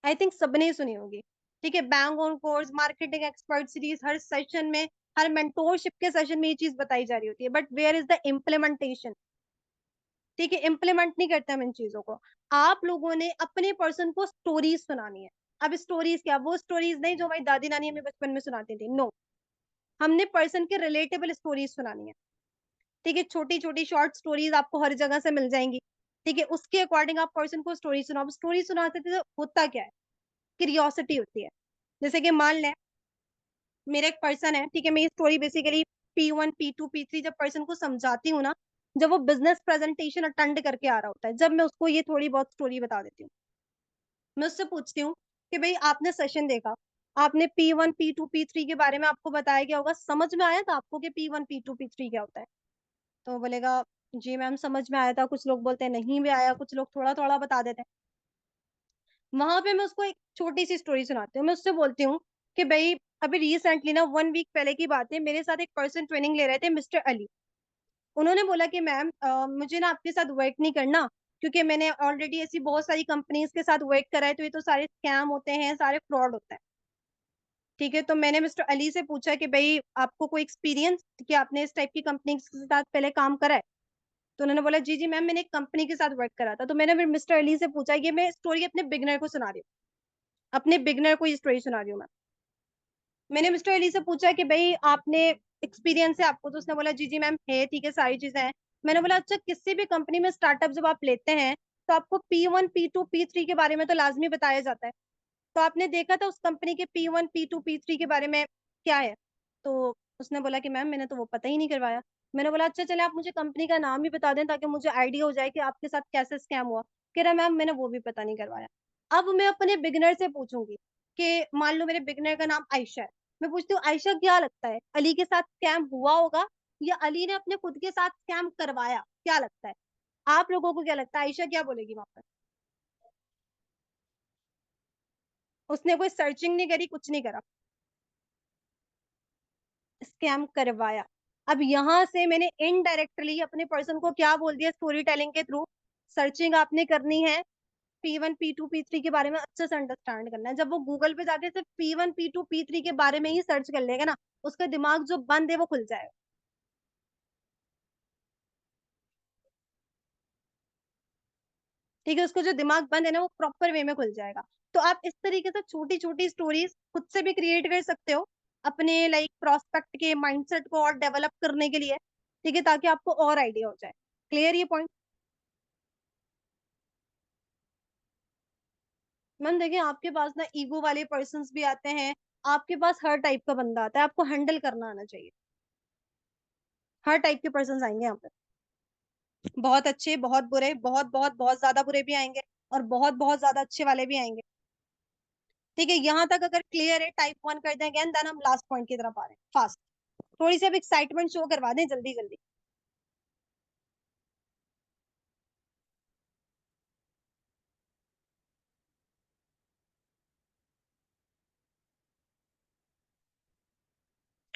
आई थिंक सबने ही सुनी होगी। ठीक है, bang on course, marketing expert series, her session में, हर मेंटोरशिप के सेशन में ये चीज बताई जा रही होती है, but where is the implementation? ठीक है, इम्प्लीमेंट नहीं करते हम इन चीजों को। आप लोगों ने अपने पर्सन को स्टोरीज सुनानी है। अब स्टोरीज क्या, वो स्टोरीज नहीं जो हमारी दादी नानी हमें बचपन में सुनाती थी, नो। हमने पर्सन के रिलेटेबल स्टोरीज सुनानी है। ठीक है, छोटी छोटी शॉर्ट स्टोरीज आपको हर जगह से मिल जाएंगी। ठीक है, उसके अकॉर्डिंग आप पर्सन को स्टोरी सुनाओ। स्टोरी सुनाते थे तो होता क्या है, क्यूरियोसिटी होती है। जैसे कि मान लें मेरा एक पर्सन है, ठीक है, मैं ये story basically P1 P2 P3 जब पर्सन को समझाती हूँ ना, जब वो बिजनेस प्रेजेंटेशन अटेंड करके आ रहा होता है, जब मैं उसको ये थोड़ी बहुत स्टोरी बता देती हूँ। मैं उससे पूछती हूँ कि भाई आपने सेशन देखा, आपने P1 P2 P3 के बारे में आपको बताया गया होगा, समझ में आया था आपको कि P1 P2 P3 क्या होता है? तो वो बोलेगा जी मैम समझ में आया था। कुछ लोग बोलते हैं नहीं भी आया, कुछ लोग थोड़ा थोड़ा बता देते हैं। वहां पे मैं उसको एक छोटी सी स्टोरी सुनाती हूँ। मैं उससे बोलती हूँ कि भाई अभी रिसेंटली ना 1 वीक पहले की बात है, मेरे साथ एक पर्सन ट्रेनिंग ले रहे थे, मिस्टर अली। उन्होंने बोला कि मैम मुझे ना आपके साथ वर्क नहीं करना, क्योंकि मैंने ऑलरेडी ऐसी बहुत सारी कंपनीज के साथ वर्क करा है, तो ये तो सारे स्कैम होते हैं, सारे फ्रॉड होता है। ठीक है, तो मैंने मिस्टर अली से पूछा कि भाई आपको कोई एक्सपीरियंस, कि आपने इस टाइप की कंपनी के साथ पहले काम करा है? तो उन्होंने बोला जी जी मैम मैंने एक कंपनी के साथ वर्क करा था। तो मैंने फिर मिस्टर अली से पूछा, ये मैं स्टोरी अपने बिगनर को सुना रही हूँ, अपने बिगनर को ये स्टोरी सुना रही हूँ मैं। मैंने मिस्टर अली से पूछा कि भाई आपने एक्सपीरियंस है आपको? तो उसने बोला जी जी मैम है, ठीक है, सारी चीजें हैं। मैंने बोला अच्छा, किसी भी कंपनी में स्टार्टअप जब आप लेते हैं तो आपको P1 P2 P3 के बारे में तो लाजमी बताया जाता है। तो आपने देखा था उस कंपनी के P1 P2 P3 के बारे में क्या है? तो उसने बोला कि मैम मैंने तो वो पता ही नहीं करवाया। मैंने बोला अच्छा चले आप मुझे कंपनी का नाम ही बता दें ताकि मुझे आइडिया हो जाए कि आपके साथ कैसे स्कैम हुआ। कह रहा मैम मैंने वो भी पता नहीं करवाया। अब मैं अपने बिगनर से पूछूंगी कि मान लो मेरे बिगनर का नाम आयशा है, मैं पूछती हूँ आयशा क्या लगता है अली के साथ स्कैम हुआ होगा या अली ने अपने खुद के साथ स्कैम करवाया, क्या लगता है? आप लोगों को क्या लगता है आयशा क्या बोलेगी वहां पर? उसने कोई सर्चिंग नहीं करी, कुछ नहीं करा, स्कैम करवाया। अब यहां से मैंने इनडायरेक्टली अपने पर्सन को क्या बोल दिया स्टोरी टेलिंग के थ्रू, सर्चिंग आपने करनी है, P1 P2 P3 के बारे में अच्छे से अंडरस्टैंड करना है। जब वो गूगल पे जाके सिर्फ P1 P2 P3 के बारे में ही सर्च कर लेगा ना, उसका दिमाग जो बंद है वो खुल जाएगा। ठीक है, उसको जो दिमाग बंद है ना वो प्रॉपर वे में खुल जाएगा। तो आप इस तरीके से छोटी छोटी स्टोरीज खुद से भी क्रिएट कर सकते हो अपने लाइक प्रोस्पेक्ट के माइंडसेट को और डेवलप करने के लिए। ठीक है, ताकि आपको और आइडिया हो जाए। क्लियर ये पॉइंट? मैम देखिए आपके पास ना ईगो वाले पर्सन्स भी आते हैं, आपके पास हर टाइप का बंदा आता है, आपको हैंडल करना आना चाहिए। हर टाइप के पर्सन्स आएंगे यहाँ पे, बहुत अच्छे, बहुत बुरे, बहुत बहुत बहुत ज्यादा बुरे भी आएंगे और बहुत बहुत ज्यादा अच्छे वाले भी आएंगे। ठीक है, यहाँ तक अगर क्लियर है, टाइप 1 कर दें अगेन, देन हम लास्ट पॉइंट की तरफ आ रहे हैं फास्ट। थोड़ी सी अब एक्साइटमेंट शो करवा दें जल्दी जल्दी।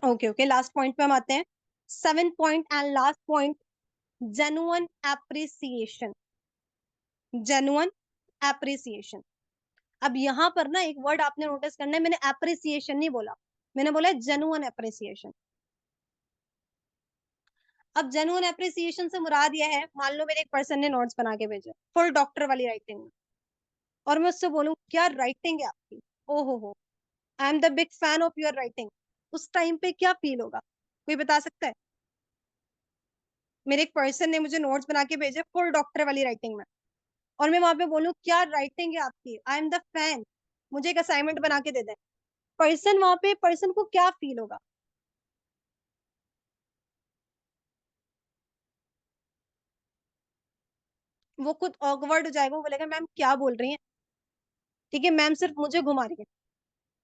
ओके ओके, लास्ट पॉइंट पे हम आते हैं। 7 point and last point, genuine appreciation. Genuine appreciation. अब यहाँ पर ना एक वर्ड आपने नोटिस करना है, मैंने एप्रिसिएशन नहीं बोला, मैंने बोला जेन्युइन एप्रिसिएशन। अब जेन्युइन एप्रिसिएशन से मुराद यह है, मान लो मेरे एक पर्सन ने नोट्स बना के भेजे फुल डॉक्टर वाली राइटिंग में, और मैं उससे बोलूं क्या राइटिंग है आपकी, ओ हो, I am the big fan of your writing, उस टाइम पे क्या फील होगा? कोई बता सकता है? मेरे एक पर्सन ने मुझे नोट्स बना के भेजे फुल डॉक्टर वाली राइटिंग में, और मैं वहां पे बोलूं क्या राइटिंग है आपकी, आई एम द फैन, मुझे एक असाइनमेंट बना के दे दें, पर्सन वहां पे पर्सन को क्या फील होगा? वो खुद ऑकवर्ड हो जाएगा, वो बोलेगा मैम क्या बोल रही हैं, ठीक है मैम सिर्फ मुझे घुमा रही है।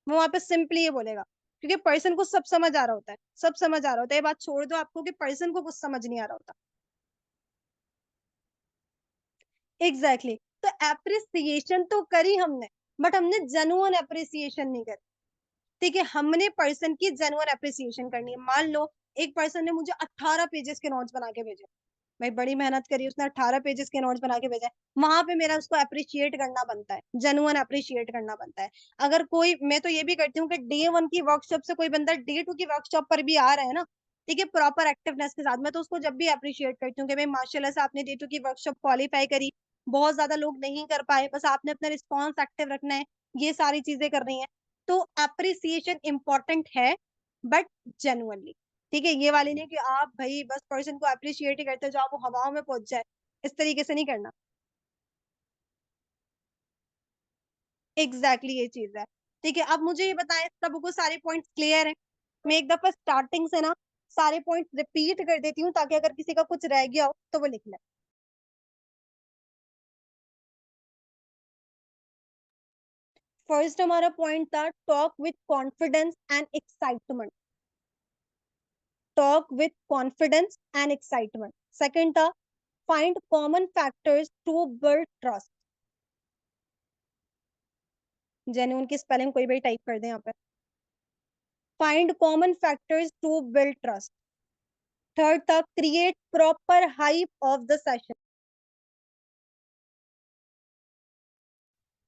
वो वहां पे सिंपली ये बोलेगा, क्योंकि पर्सन को सब समझ आ रहा होता है, सब समझ आ रहा होता है, ये बात छोड़ दो आपको कि पर्सन को कुछ समझ नहीं आ रहा होता। Exactly exactly. तो एप्रिसिएशन तो करी हमने, बट हमने जेन्युइन एप्रिसिएशन नहीं करी। ठीक है, हमने पर्सन की जेन्युइन एप्रिसिएशन करनी है। मान लो एक पर्सन ने मुझे 18 पेजेस के नोट्स बना के भेजे, भाई बड़ी मेहनत करी, उसने 18 पेजेस के नोट्स बना के भेजे, वहां पे मेरा उसको अप्रिशिएट करना बनता है, जेन्युइन अप्रिशिएट करना बनता है। अगर कोई, मैं तो ये भी करती हूँ कि डे 1 की वर्कशॉप से कोई बंदा डे 2 की वर्कशॉप पर भी आ रहा है ना, ठीक है, प्रॉपर एक्टिवनेस के साथ, मैं तो उसको जब भी अप्रिशिएट करती हूँ कि भाई माशाल्लाह से आपने डे 2 की वर्कशॉप क्वालिफाई करी, बहुत ज्यादा लोग नहीं कर पाए, बस आपने अपना रिस्पॉन्स एक्टिव रखना है, ये सारी चीजें कर रही हैं। तो अप्रिसिएशन इंपॉर्टेंट है, बट जेन्युइनली। ठीक है, ये वाली नहीं कि आप भाई बस पर्सन को अप्रिशिएट ही करते जाओ, वो हवाओं में पहुंच जाए, इस तरीके से नहीं करना। एग्जैक्टली ये चीज है। ठीक है, अब मुझे ये बताएं सबको सारे पॉइंट्स क्लियर है? मैं एक दफा स्टार्टिंग से ना सारे पॉइंट्स रिपीट कर देती हूँ ताकि अगर किसी का कुछ रह गया हो तो वो लिख ले। फर्स्ट हमारा पॉइंट था talk with confidence and excitement. Talk with confidence and excitement. Second था find common factors to build trust. Genuine की स्पेलिंग कोई भी टाइप कर दे यहाँ पे। Find common factors to build trust. Third था create proper hype of the session.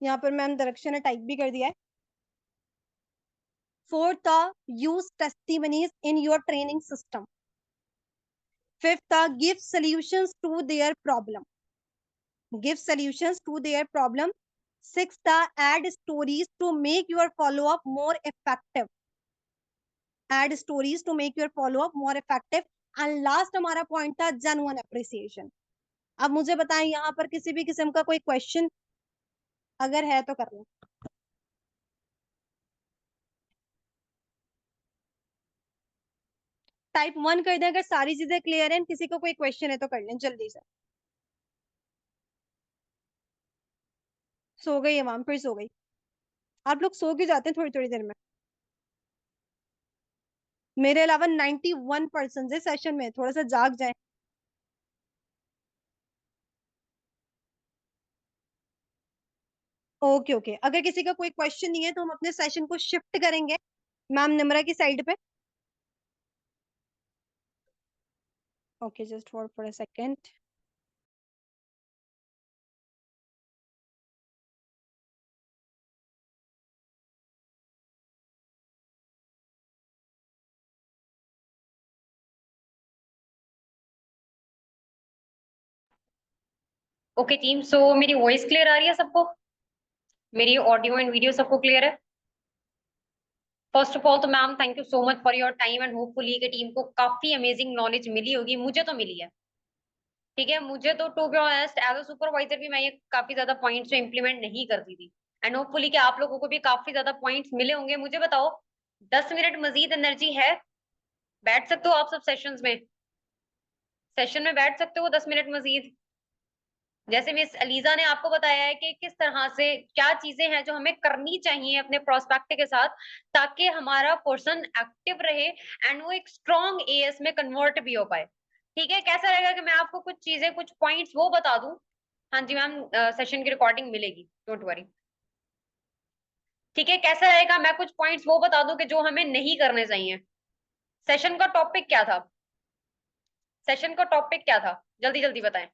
यहाँ पर मैम डायरेक्शन ने टाइप भी कर दिया है। फोर्थ था use testimonies in your training system. Fifth था give solutions to their problem. Give solutions to their problem. Sixth था add stories to make your follow up more effective. Add stories to make your follow up more effective. And last हमारा point था genuine appreciation. अब मुझे बताएं यहाँ पर किसी भी किस्म का कोई क्वेश्चन अगर है तो कर लो। टाइप 1 कर दें अगर सारी चीजें क्लियर हैं। किसी को कोई क्वेश्चन है तो कर लें जल्दी से। सो गई है मैम, फिर सो गई। आप लोग सो क्यों जाते हैं थोड़ी थोड़ी देर में? मेरे अलावा 91% है सेशन में, थोड़ा सा जाग जाए। ओके ओके, अगर किसी का कोई क्वेश्चन नहीं है तो हम अपने सेशन को शिफ्ट करेंगे मैम निम्रा की साइड पे। Okay, just for a second. Okay team, so मेरी वॉइस क्लियर आ रही है सबको? मेरी ऑडियो एंड वीडियो सबको क्लियर है? फर्स्ट ऑफ ऑल तो ma'am thank you so much for your time and hopefully कि टीम को काफी अमेजिंग नॉलेज मिली होगी, मुझे तो मिली है। ठीक है, मुझे तो to be honest as a supervisor भी मैं ये काफी ज्यादा पॉइंट्स जो इम्प्लीमेंट नहीं करती थी, एंड होपफुली कि आप लोगों को भी काफी ज्यादा पॉइंट्स मिले होंगे। मुझे बताओ, 10 मिनट मजीद एनर्जी है? बैठ सकते हो आप सब सेशंस में? सेशन में बैठ सकते हो 10 मिनट मजीद? जैसे मिस अलीजा ने आपको बताया है कि किस तरह से क्या चीजें हैं जो हमें करनी चाहिए अपने प्रोस्पेक्ट के साथ, ताकि हमारा पर्सन एक्टिव रहे एंड वो एक स्ट्रॉन्ग एएस में कन्वर्ट भी हो पाए। ठीक है, कैसा रहेगा कि मैं आपको कुछ चीजें, कुछ पॉइंट्स वो बता दूं? हाँ जी मैम, सेशन की रिकॉर्डिंग मिलेगी, डोंट वरी। ठीक है, कैसा रहेगा मैं कुछ पॉइंट्स वो बता दूं कि जो हमें नहीं करने चाहिए? सेशन का टॉपिक क्या था? सेशन का टॉपिक क्या था, जल्दी जल्दी बताएं।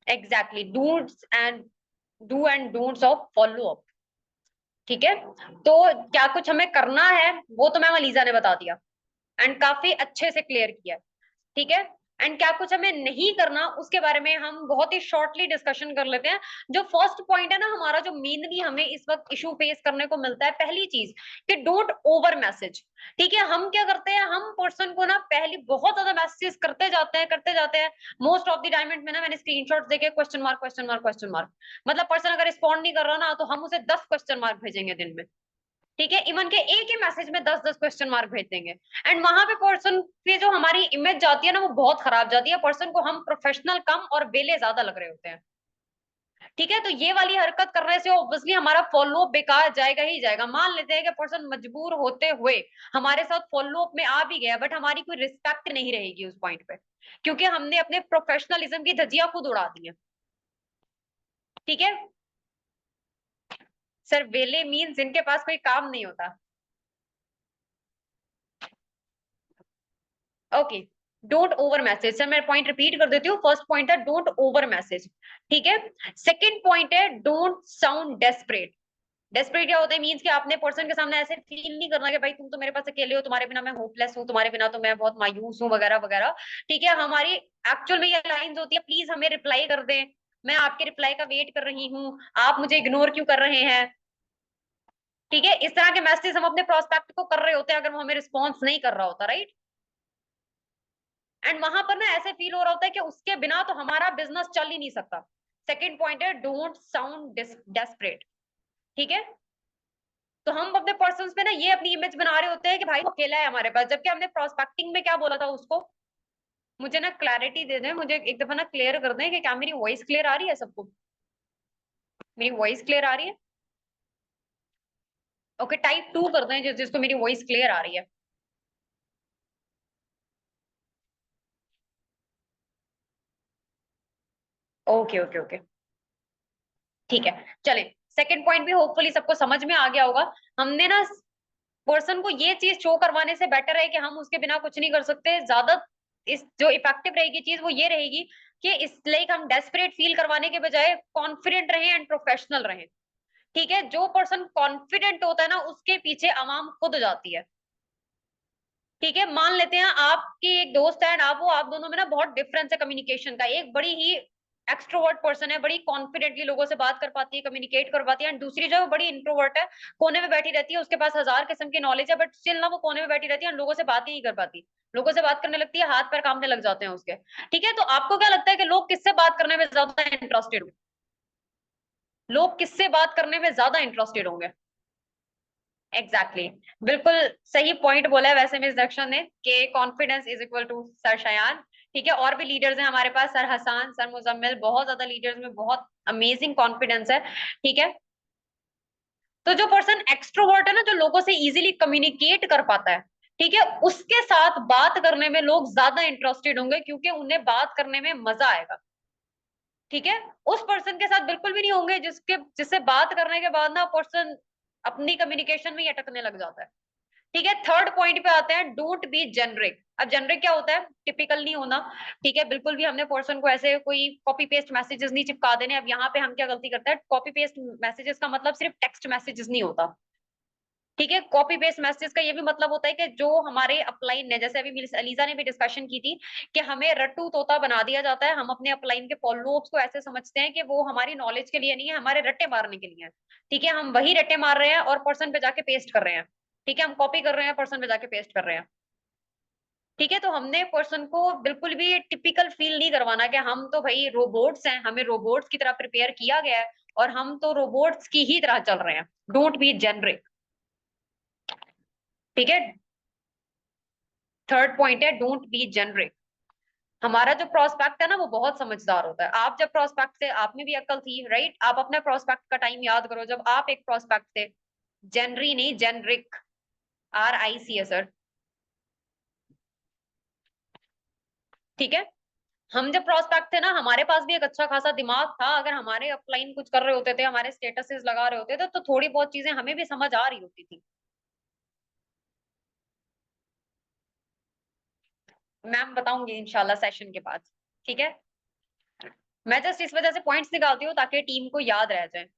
Exactly, do and don'ts of follow up. ठीक है, तो क्या कुछ हमें करना है वो तो मैम अलीजा ने बता दिया एंड काफी अच्छे से क्लियर किया। ठीक है, एंड क्या कुछ हमें नहीं करना उसके बारे में हम बहुत ही शॉर्टली डिस्कशन कर लेते हैं। जो फर्स्ट पॉइंट है ना हमारा, जो मेनली हमें इस वक्त इशू फेस करने को मिलता है, पहली चीज कि डोंट ओवर मैसेज। ठीक है, हम क्या करते हैं, हम पर्सन को ना पहले बहुत ज्यादा मैसेज करते जाते हैं। मोस्ट ऑफ द टाइम में ना मैंने स्क्रीनशॉट देखे, question mark question mark question mark. मतलब पर्सन अगर रिस्पॉन्ड नहीं कर रहा ना तो हम उसे 10 क्वेश्चन मार्क भेजेंगे दिन में। ठीक है, इवन के एक ही मैसेज में 10 10 क्वेश्चन मार्क भेज देंगे। एंड वहां पे पर्सन पे जो हमारी इमेज जाती है ना वो बहुत खराब जाती है, पर्सन को हम प्रोफेशनल कम और बेले ज्यादा लग रहे होते हैं। ठीक है, तो ये वाली हरकत करने से ऑब्वियसली हमारा फॉलो बेकार जाएगा ही जाएगा। मान लेते हैं कि पर्सन मजबूर होते हुए हमारे साथ फॉलो अप में आ भी गया, बट हमारी कोई रिस्पेक्ट नहीं रहेगी उस पॉइंट पे, क्योंकि हमने अपने प्रोफेशनलिज्म की धज्जियां खुद उड़ा दी है। ठीक है सर, वेले मीन जिनके पास कोई काम नहीं होता। Okay, don't over message. Sir मैं पॉइंट रिपीट कर देती हूँ, फर्स्ट पॉइंट है डोंट ओवर मैसेज। ठीक है, सेकंड पॉइंट है डोंट साउंड डेस्परेट। डेस्परेट क्या होता है, मींस कि आपने पर्सन के सामने ऐसे फील नहीं करना कि भाई तुम तो मेरे पास अकेले हो, तुम्हारे बिना मैं होपलेस हूँ, तुम्हारे बिना तो मैं बहुत मायूस हूँ, वगैरह वगैरह। ठीक है, हमारी एक्चुअल में ये लाइंस होती है, प्लीज हमें रिप्लाई कर दें, मैं आपके रिप्लाई का वेट कर रही हूँ, आप मुझे इग्नोर क्यों कर रहे हैं। ठीक है, इस तरह के मैसेज हम अपने प्रोस्पेक्ट को कर रहे होते हैं अगर वो हमें रिस्पॉन्स नहीं कर रहा होता, राइट। एंड वहां पर ना ऐसे फील हो रहा होता है कि उसके बिना तो हमारा बिजनेस चल ही नहीं सकता। सेकेंड पॉइंट है डोंट साउंड डेस्परेट। ठीक है, तो हम अपने पर्सन पे ना ये अपनी इमेज बना रहे होते हैं कि भाई वो अकेला है हमारे पास, जबकि हमने प्रोस्पेक्टिंग में क्या बोला था उसको। मुझे ना क्लैरिटी दे दें, मुझे एक दफा ना क्लियर कर दें कि क्या मेरी वॉइस क्लियर आ रही है सबको? मेरी वॉइस क्लियर आ रही है? ओके, टाइप 2 कर दें जिसको मेरी वॉइस क्लियर आ रही है। ओके ओके ओके, ठीक है, चले। सेकंड पॉइंट भी होपफुली सबको समझ में आ गया होगा। हमने ना पर्सन को ये चीज शो करवाने से बेटर है कि हम उसके बिना कुछ नहीं कर सकते ज्यादा। इस जो इफेक्टिव रहेगी चीज वो ये रहेगी कि इस लाइक हम डेस्परेट फील करवाने के बजाय कॉन्फिडेंट रहें एंड प्रोफेशनल रहें। ठीक है, जो पर्सन कॉन्फिडेंट होता है ना उसके पीछे आवाम खुद जाती है। ठीक है, मान लेते हैं आपकी एक दोस्त है, आप दोनों में ना बहुत डिफरेंस है कम्युनिकेशन का। एक बड़ी ही एक्सट्रोवर्ट पर्सन है, बड़ी कॉन्फिडेंटली लोगों से बात कर पाती है, कम्युनिकेट कर पाती है, एंड दूसरी जो है वो बड़ी इंट्रोवर्ट है, कोने में बैठी रहती है, उसके पास हजार किस्म की नॉलेज है, बट स्टिल ना वो कोने में बैठी रहती है और लोगों से बात ही नहीं कर पाती। लोगों से बात करने लगती है, हाथ पैर कांपने लग जाते हैं उसके। ठीक है, तो आपको क्या लगता है कि लोग किससे बात करने में ज्यादा इंटरेस्टेड होंगे? लोग किससे बात करने में ज्यादा इंटरेस्टेड होंगे? एग्जैक्टली बिल्कुल सही पॉइंट बोला है वैसे मिस दक्षण ने कि confidence is equal to sir Shayan. ठीक है, और भी लीडर्स हैं हमारे पास, सर हसान, सर मुजम्मिल, बहुत ज्यादा लीडर्स में बहुत अमेजिंग कॉन्फिडेंस है। ठीक है, तो जो पर्सन एक्सट्रोवर्ट है ना, जो लोगों से इजीली कम्युनिकेट कर पाता है, ठीक है, उसके साथ बात करने में लोग ज्यादा इंटरेस्टेड होंगे क्योंकि उन्हें बात करने में मजा आएगा। ठीक है, उस पर्सन के साथ बिल्कुल भी नहीं होंगे जिससे बात करने के बाद ना पर्सन अपनी कम्युनिकेशन में ही अटकने लग जाता है। ठीक है, थर्ड पॉइंट पे आते हैं, डोंट बी जेनरिक। अब जेनरिक क्या होता है? टिपिकल नहीं होना। ठीक है, बिल्कुल भी हमने पर्सन को ऐसे कोई कॉपी पेस्ट मैसेजेस नहीं चिपका देने। अब यहाँ पे हम क्या गलती करते हैं, कॉपी पेस्ट मैसेजेस का मतलब सिर्फ टेक्स्ट मैसेजेस नहीं होता। ठीक है, कॉपी पेस्ट मैसेज का ये भी मतलब होता है कि जो हमारे अपलाइन ने, जैसे अभी मिस अलीजा ने भी डिस्कशन की थी कि हमें रट्टू तोता बना दिया जाता है। हम अपने अपलाइन के फॉलोअप्स को ऐसे समझते हैं कि वो हमारी नॉलेज के लिए नहीं है, हमारे रट्टे मारने के लिए है। ठीक है, हम वही रट्टे मार रहे हैं और पर्सन पे जाके पेस्ट कर रहे हैं। ठीक है, हम कॉपी कर रहे हैं, पर्सन पे जाके पेस्ट कर रहे हैं। ठीक है, तो हमने पर्सन को बिल्कुल भी टिपिकल फील नहीं करवाना कि हम तो भाई रोबोट्स हैं, हमें रोबोट्स की तरह प्रिपेयर किया गया है और हम तो रोबोट्स की ही तरह चल रहे हैं। Don't be generic. ठीक है, थर्ड पॉइंट है, डोंट बी जेनरिक। हमारा जो प्रोस्पेक्ट है ना वो बहुत समझदार होता है। आप जब प्रोस्पेक्ट थे, आप में भी अक्ल थी, राइट? आप अपने प्रोस्पेक्ट का टाइम याद करो जब आप एक प्रोस्पेक्ट थे। जेनरी नहीं, जेनरिक। RIC है सर। ठीक है, हम जब प्रोस्पेक्ट थे ना, हमारे पास भी एक अच्छा खासा दिमाग था। अगर हमारे अपलाइन कुछ कर रहे होते थे, हमारे स्टेटसेस लगा रहे होते थे, तो थोड़ी बहुत चीजें हमें भी समझ आ रही होती थी। मैम बताऊंगी इंशाल्लाह सेशन के बाद। ठीक है, मैं जस्ट इस वजह से पॉइंट्स निकालती हूँ ताकि टीम को याद रह जाए।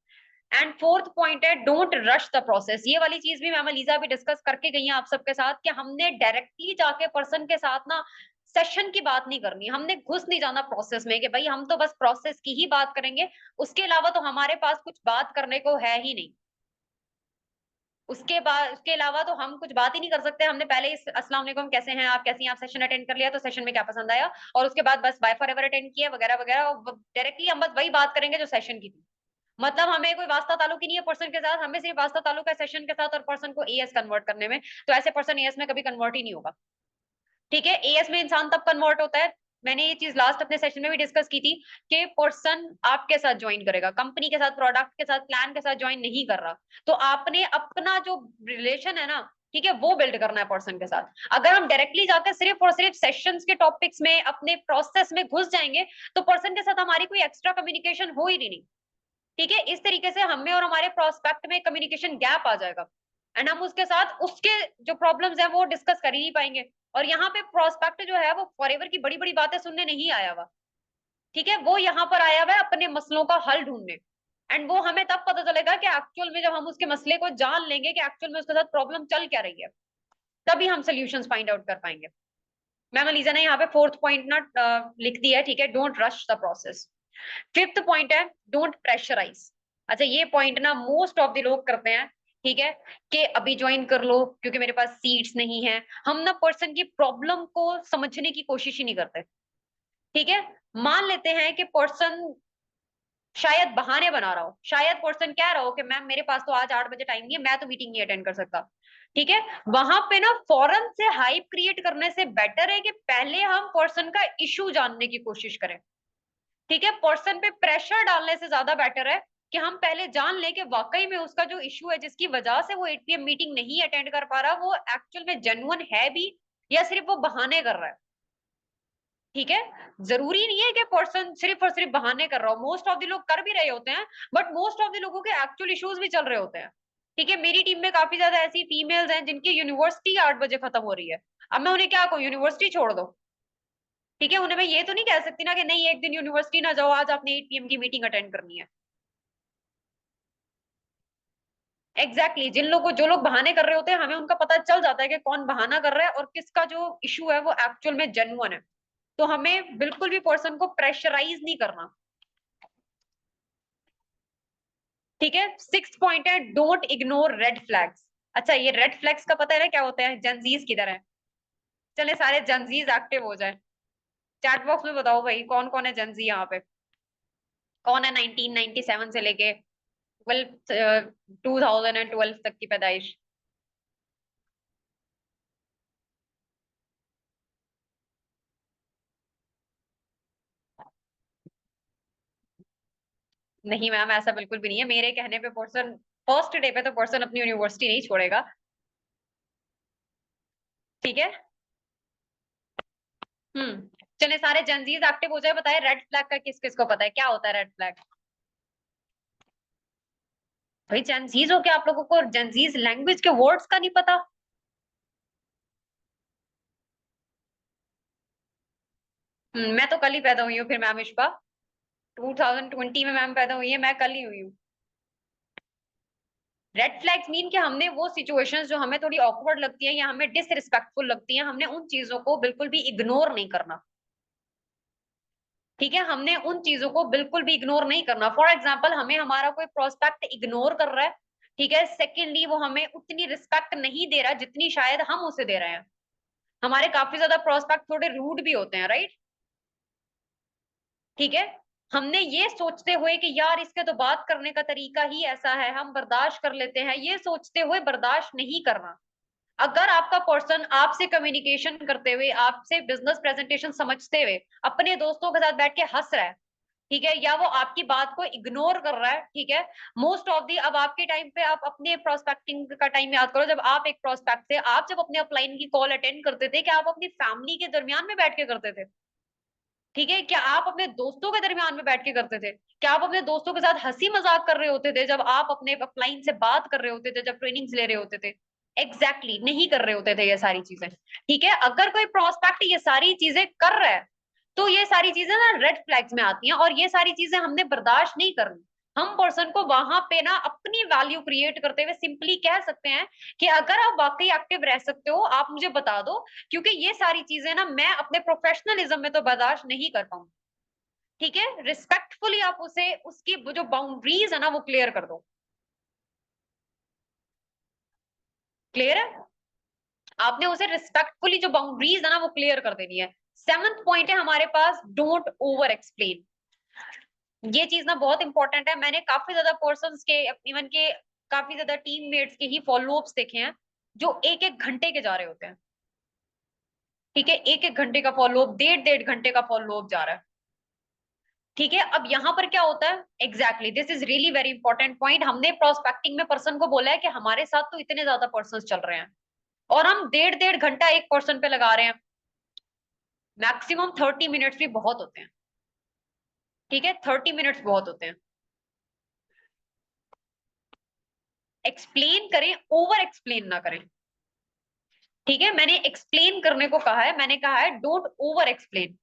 एंड फोर्थ पॉइंट है, डोंट रश द प्रोसेस। ये वाली चीज भी मैम अलीजा भी डिस्कस करके गई है आप सबके साथ कि हमने डायरेक्टली जाके पर्सन के साथ ना सेशन की बात नहीं करनी। हमने घुस नहीं जाना प्रोसेस में कि भाई हम तो बस प्रोसेस की ही बात करेंगे, उसके अलावा तो हमारे पास कुछ बात करने को है ही नहीं। उसके बाद उसके अलावा तो हम कुछ बात ही नहीं कर सकते। हमने पहले इस अस्सलाम वालेकुम कैसे हैं आप, कैसी हैं आप, सेशन अटेंड कर लिया तो सेशन में क्या पसंद आया, और उसके बाद बस बाय फॉर एवर अटेंड किया वगैरह वगैरह। डायरेक्टली हम बस वही बात करेंगे जो सेशन की थी। मतलब हमें कोई वास्ता ताल्लुक ही नहीं है पर्सन के साथ, हमें सिर्फ वास्ता ताल्लुक है सेशन के साथ और पर्सन को एएस कन्वर्ट करने में। तो ऐसे पर्सन एएस में कभी कन्वर्ट ही नहीं होगा। ठीक है, एएस में इंसान तब कन्वर्ट होता है, मैंने ये चीज लास्ट अपने सेशन में भी डिस्कस की थी, कि पर्सन आपके साथ ज्वाइन करेगा, कंपनी के साथ, प्रोडक्ट के साथ, प्लान के साथ ज्वाइन नहीं कर रहा। तो आपने अपना जो रिलेशन है ना, ठीक है, वो बिल्ड करना है पर्सन के साथ। अगर हम डायरेक्टली जाकर सिर्फ और सिर्फ सेशंस के टॉपिक्स में अपने प्रोसेस में घुस जाएंगे तो पर्सन के साथ हमारी कोई एक्स्ट्रा कम्युनिकेशन हो ही नहीं। ठीक है, इस तरीके से हमें और हमारे प्रोस्पेक्ट में कम्युनिकेशन गैप आ जाएगा एंड हम उसके साथ उसके जो प्रॉब्लम्स हैं वो डिस्कस कर ही नहीं पाएंगे। और यहाँ पे प्रोस्पेक्ट जो है वो फॉरएवर की बड़ी बड़ी बातें सुनने नहीं आया हुआ। ठीक है, वो यहाँ पर आया हुआ है अपने मसलों का हल ढूंढने। एंड वो हमें तब पता चलेगा कि एक्चुअल में जब हम उसके मसले को जान लेंगे कि एक्चुअल में उसके साथ प्रॉब्लम चल क्या रही है, तभी हम सोल्यूशंस फाइंड आउट कर पाएंगे। मैम अलीजा ने यहाँ पे फोर्थ पॉइंट ना लिख दिया है। ठीक है, don't rush the process. Fifth point है, डोंट प्रेशराइज। अच्छा, ये पॉइंट ना मोस्ट ऑफ द लोग करते हैं। ठीक है, कि अभी ज्वाइन कर लो क्योंकि मेरे पास सीट्स नहीं है। हम ना पर्सन की प्रॉब्लम को समझने की कोशिश ही नहीं करते। ठीक है, मान लेते हैं कि पर्सन शायद बहाने बना रहा हो, शायद पर्सन कह रहा हो कि मैम मेरे पास तो आज 8 बजे टाइम नहीं है, मैं तो मीटिंग नहीं अटेंड कर सकता। ठीक है, वहां पे ना फौरन से हाइप क्रिएट करने से बेटर है कि पहले हम पर्सन का इशू जानने की कोशिश करें। ठीक है, पर्सन पे प्रेशर डालने से ज्यादा बेटर है कि हम पहले जान लें कि वाकई में उसका जो इशू है जिसकी वजह से वो 8 PM मीटिंग नहीं अटेंड कर पा रहा, वो एक्चुअल में जेन्युइन है भी या सिर्फ वो बहाने कर रहा है। ठीक है, जरूरी नहीं है कि पर्सन सिर्फ और सिर्फ बहाने कर रहा हो, मोस्ट ऑफ द लोग कर भी रहे होते हैं, बट मोस्ट ऑफ द लोगों के एक्चुअल इश्यूज भी चल रहे होते हैं। ठीक है, मेरी टीम में काफी ज्यादा ऐसी फीमेल्स हैं जिनकी यूनिवर्सिटी 8 बजे खत्म हो रही है। अब मैं उन्हें क्या कहूँ, यूनिवर्सिटी छोड़ दो। ठीक है, उन्हें मैं ये तो नहीं कह सकती ना कि नहीं एक दिन यूनिवर्सिटी ना जाओ, आज आपने 8 PM की मीटिंग अटेंड करनी है। एग्जैक्टली exactly, जो लोग बहाने कर रहे होते हैं, हमें उनका पता चल जाता है कि कौन बहाना कर रहा है और किसका जो इशू है वो एक्चुअल में जेन्युइन है। तो हमें बिल्कुल भी पर्सन को प्रेशराइज नहीं करना। ठीक है, सिक्स पॉइंट है, डोंट इग्नोर रेड फ्लैग्स। अच्छा, ये रेड फ्लैग्स का पता है ना क्या होता है? जनजीज किधर है? चले सारे जनजीज एक्टिव हो जाए। चैट बॉक्स में बताओ भाई कौन कौन है जनजी यहाँ पे, कौन है 1997 से लेके 12 2012 तक की पैदाइश। नहीं मैम, ऐसा बिल्कुल भी नहीं है। मेरे कहने पे पर्सन फर्स्ट डे पे तो पर्सन अपनी यूनिवर्सिटी नहीं छोड़ेगा। ठीक है। चले सारे जेनजीज एक्टिव हो जाए, बताए रेड फ्लैग का किस किस को पता है, क्या होता है रेड फ्लैग? भाई जेनजीज हो क्या आप लोगों को जेनजीज लैंग्वेज के वर्ड्स का नहीं पता? मैं तो कल ही पैदा हुई हूँ फिर मैम इश्पा। 2020 में मैम पैदा हुई है, मैं कल ही हुई हूँ। रेड फ्लैग्स मीन कि हमने वो सिचुएशंस जो हमें थोड़ी ऑकवर्ड लगती है या हमें डिसरिस्पेक्टफुल लगती है, हमने उन चीजों को बिल्कुल भी इग्नोर नहीं करना। ठीक है, हमने उन चीजों को बिल्कुल भी इग्नोर नहीं करना। फॉर एग्जाम्पल, हमें हमारा कोई प्रोस्पेक्ट इग्नोर कर रहा है, ठीक है, सेकेंडली वो हमें उतनी रिस्पेक्ट नहीं दे रहा जितनी शायद हम उसे दे रहे हैं। हमारे काफी ज्यादा प्रोस्पेक्ट थोड़े रूड भी होते हैं, राइट? ठीक है, हमने ये सोचते हुए कि यार इसके तो बात करने का तरीका ही ऐसा है, हम बर्दाश्त कर लेते हैं, ये सोचते हुए बर्दाश्त नहीं करना। अगर आपका पर्सन आपसे कम्युनिकेशन करते हुए, आपसे बिजनेस प्रेजेंटेशन समझते हुए अपने दोस्तों के साथ बैठ के हंस रहा है, ठीक है, या वो आपकी बात को इग्नोर कर रहा है, ठीक है, मोस्ट ऑफ दी, अब आपके टाइम पे आप अपने प्रोस्पेक्टिंग का टाइम याद करो, जब आप एक प्रोस्पेक्ट थे, आप जब अपने अपलाइन की कॉल अटेंड करते थे, क्या आप अपनी फैमिली के दरमियान में बैठ के करते थे? ठीक है, क्या आप अपने दोस्तों के दरमियान में बैठ के करते थे? क्या आप अपने दोस्तों के साथ हंसी मजाक कर रहे होते थे जब आप अपने अपलाइन से बात कर रहे होते थे, जब ट्रेनिंग्स ले रहे होते थे? एग्जैक्टली exactly, नहीं कर रहे होते थे ये सारी चीजें। ठीक है, अगर कोई प्रोस्पेक्ट ये सारी चीजें कर रहा है, तो ये सारी चीजें ना रेड फ्लैग्स में आती हैं, और ये सारी चीजें हमने बर्दाश्त नहीं करनी। हम पर्सन को वहां पे ना अपनी वैल्यू क्रिएट करते हुए सिंपली कह सकते हैं कि अगर आप वाकई एक्टिव रह सकते हो, आप मुझे बता दो, क्योंकि ये सारी चीजें ना मैं अपने प्रोफेशनलिज्म में तो बर्दाश्त नहीं कर पाऊंगी। ठीक है, रिस्पेक्टफुली आप उसे उसकी जो बाउंड्रीज है ना वो क्लियर कर दो। क्लियर है? आपने उसे रिस्पेक्टफुली जो बाउंड्रीज है ना वो क्लियर कर देनी है। सेवंथ पॉइंट है हमारे पास, डोंट ओवर एक्सप्लेन। ये चीज ना बहुत इंपॉर्टेंट है। मैंने काफी ज्यादा पर्सन के, इवन के काफी ज्यादा टीममेट्स के ही फॉलोअप्स देखे हैं जो एक एक घंटे के जा रहे होते हैं। ठीक है, एक एक घंटे का फॉलोअप, डेढ़ डेढ़ घंटे का फॉलोअप जा रहा है। ठीक है, अब यहाँ पर क्या होता है, exactly this is really very important point. हमने प्रोस्पेक्टिंग में पर्सन को बोला है कि हमारे साथ तो इतने ज्यादा पर्सन चल रहे हैं, और हम डेढ़ डेढ़ घंटा एक पर्सन पे लगा रहे हैं। मैक्सिमम 30 मिनट्स भी बहुत होते हैं। ठीक है, 30 मिनट्स बहुत होते हैं। एक्सप्लेन करें, ओवर एक्सप्लेन ना करें। ठीक है, मैंने एक्सप्लेन करने को कहा है, मैंने कहा है डोंट ओवर एक्सप्लेन।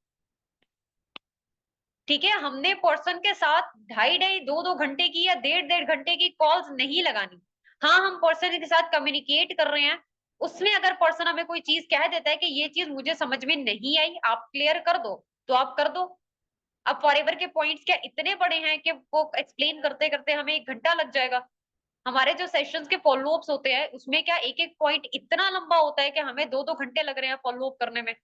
ठीक है, हमने पर्सन के साथ ढाई ढाई दो दो घंटे की या डेढ़ डेढ़ घंटे की कॉल्स नहीं लगानी। हाँ, हम पर्सन के साथ कम्युनिकेट कर रहे हैं, उसमें अगर पर्सन हमें कोई चीज कह देता है कि ये चीज मुझे समझ में नहीं आई, आप क्लियर कर दो, तो आप कर दो। अब फॉरएवर के पॉइंट्स क्या इतने बड़े हैं कि वो एक्सप्लेन करते करते हमें एक घंटा लग जाएगा। हमारे जो सेशंस के फॉलोअप्स होते हैं उसमें क्या एक एक पॉइंट इतना लंबा होता है कि हमें दो दो घंटे लग रहे हैं फॉलोअप करने में।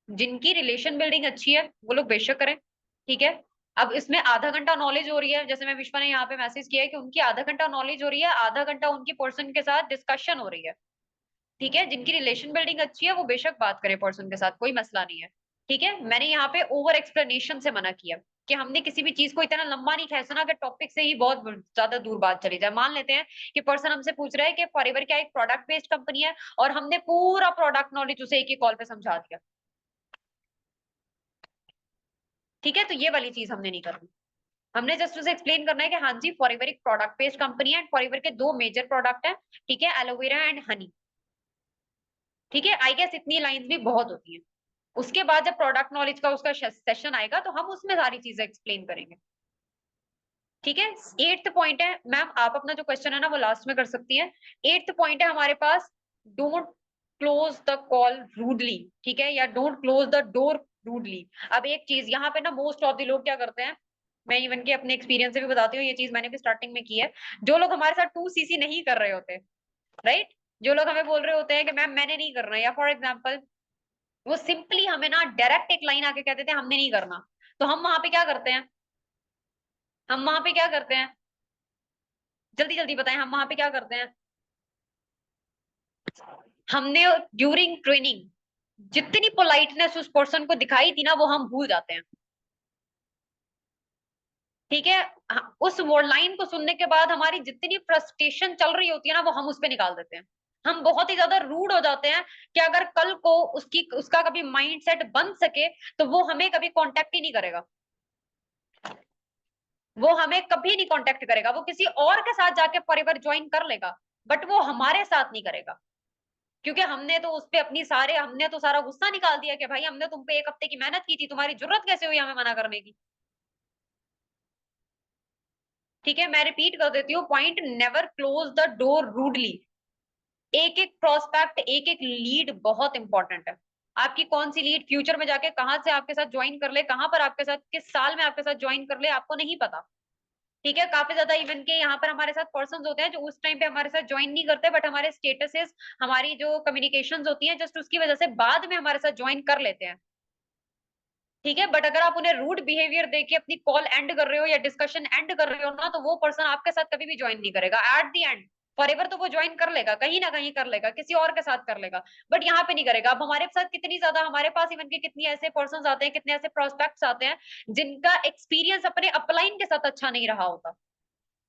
जिनकी रिलेशन बिल्डिंग अच्छी है वो लोग बेशक करें। ठीक है, अब इसमें आधा घंटा नॉलेज हो रही है, जैसे मैं विश्वा ने यहाँ पे मैसेज किया है कि उनकी आधा घंटा नॉलेज हो रही है, आधा घंटा उनकी पर्सन के साथ डिस्कशन हो रही है। ठीक है, जिनकी रिलेशन बिल्डिंग अच्छी है वो बेशक बात करे पर्सन के साथ, कोई मसला नहीं है। ठीक है, मैंने यहाँ पे ओवर एक्सप्लेनेशन से मना किया कि हमने किसी भी चीज को इतना लंबा नहीं खींचना कि टॉपिक से ही बहुत ज्यादा दूर बात चली जाए। मान लेते हैं कि पर्सन हमसे पूछ रहा है कि फॉरएवर क्या एक प्रोडक्ट बेस्ड कंपनी है, और हमने पूरा प्रोडक्ट नॉलेज उसे एक ही कॉल पे समझा दिया। ठीक है, तो ये वाली चीज हमने नहीं करनी। हमने जस्ट उसे एक्सप्लेन करना है कि हाँ जी, फॉरएवर एक प्रोडक्ट बेस्ड कंपनी है, फॉरएवर के दो मेजर प्रोडक्ट है, ठीक है, एलोवेरा एंड हनी। ठीक है, आई गेस इतनी लाइंस भी बहुत होती है। उसके बाद जब प्रोडक्ट नॉलेज का उसका सेशन आएगा तो हम उसमें सारी चीजें एक्सप्लेन करेंगे। ठीक है, एट्थ पॉइंट है, मैम आप अपना जो क्वेश्चन है ना वो लास्ट में कर सकती है। एट्थ पॉइंट है हमारे पास, don't close the call rudely. ठीक है, या don't close the door rudely. अब एक चीज यहाँ पे ना मोस्ट ऑफ द लोग क्या करते हैं, मैं इवन के अपने एक्सपीरियंस से भी बताती हूँ, ये चीज मैंने भी स्टार्टिंग में की है। जो लोग हमारे साथ 2CC नहीं कर रहे होते, राइट, जो लोग हमें बोल रहे होते हैं कि मैम मैंने नहीं करना, या फॉर एग्जाम्पल वो सिंपली हमें ना डायरेक्ट एक लाइन आके कहते थे हमने नहीं करना, तो हम वहां पे क्या करते हैं, हम वहां पे क्या करते हैं, जल्दी जल्दी बताएं, हम वहां पे क्या करते हैं? हमने ड्यूरिंग ट्रेनिंग जितनी पोलाइटनेस उस पर्सन को दिखाई थी ना वो हम भूल जाते हैं। ठीक है, उस वर्ड लाइन को सुनने के बाद हमारी जितनी फ्रस्ट्रेशन चल रही होती है ना वो हम उस पे निकाल देते हैं। हम बहुत ही ज्यादा रूड हो जाते हैं कि अगर कल को उसका कभी माइंड सेट बन सके तो वो हमें कभी कांटेक्ट ही नहीं करेगा। वो हमें कभी नहीं कांटेक्ट करेगा, वो किसी और के साथ जाके फॉरएवर ज्वाइन कर लेगा, बट वो हमारे साथ नहीं करेगा। क्योंकि हमने तो उस पे हमने तो सारा गुस्सा निकाल दिया कि भाई हमने तुम पे 1 हफ्ते की मेहनत की थी, तुम्हारी जरूरत कैसे हुई हमें मना करने की। ठीक है, मैं रिपीट कर देती हूँ point, never close the door rudely. एक एक प्रोस्पेक्ट, एक एक लीड बहुत इंपॉर्टेंट है। आपकी कौन सी लीड फ्यूचर में जाके कहां से आपके साथ ज्वाइन कर ले, कहां पर आपके साथ, किस साल में आपके साथ ज्वाइन कर ले, आपको नहीं पता। ठीक है, काफी ज्यादा इवन के यहाँ पर हमारे साथ पर्सन होते हैं जो उस टाइम पे हमारे साथ ज्वाइन नहीं करते, बट हमारे स्टेटसेस, हमारी जो कम्युनिकेशन होती है जस्ट उसकी वजह से बाद में हमारे साथ ज्वाइन कर लेते हैं। ठीक है, बट अगर आप उन्हें रूड बिहेवियर देके अपनी कॉल एंड कर रहे हो या डिस्कशन एंड कर रहे हो ना, तो वो पर्सन आपके साथ कभी भी ज्वाइन नहीं करेगा। एट द एंड फॉरएवर तो वो ज्वाइन कर लेगा, कहीं ना कहीं कर लेगा, किसी और के साथ कर लेगा, बट यहाँ पे नहीं करेगा। अब हमारे साथ कितनी ज्यादा, हमारे पास इवन के कितनी ऐसे पर्सन आते हैं, कितने ऐसे प्रोस्पेक्ट्स आते हैं जिनका एक्सपीरियंस अपने अपलाइन के साथ अच्छा नहीं रहा होता।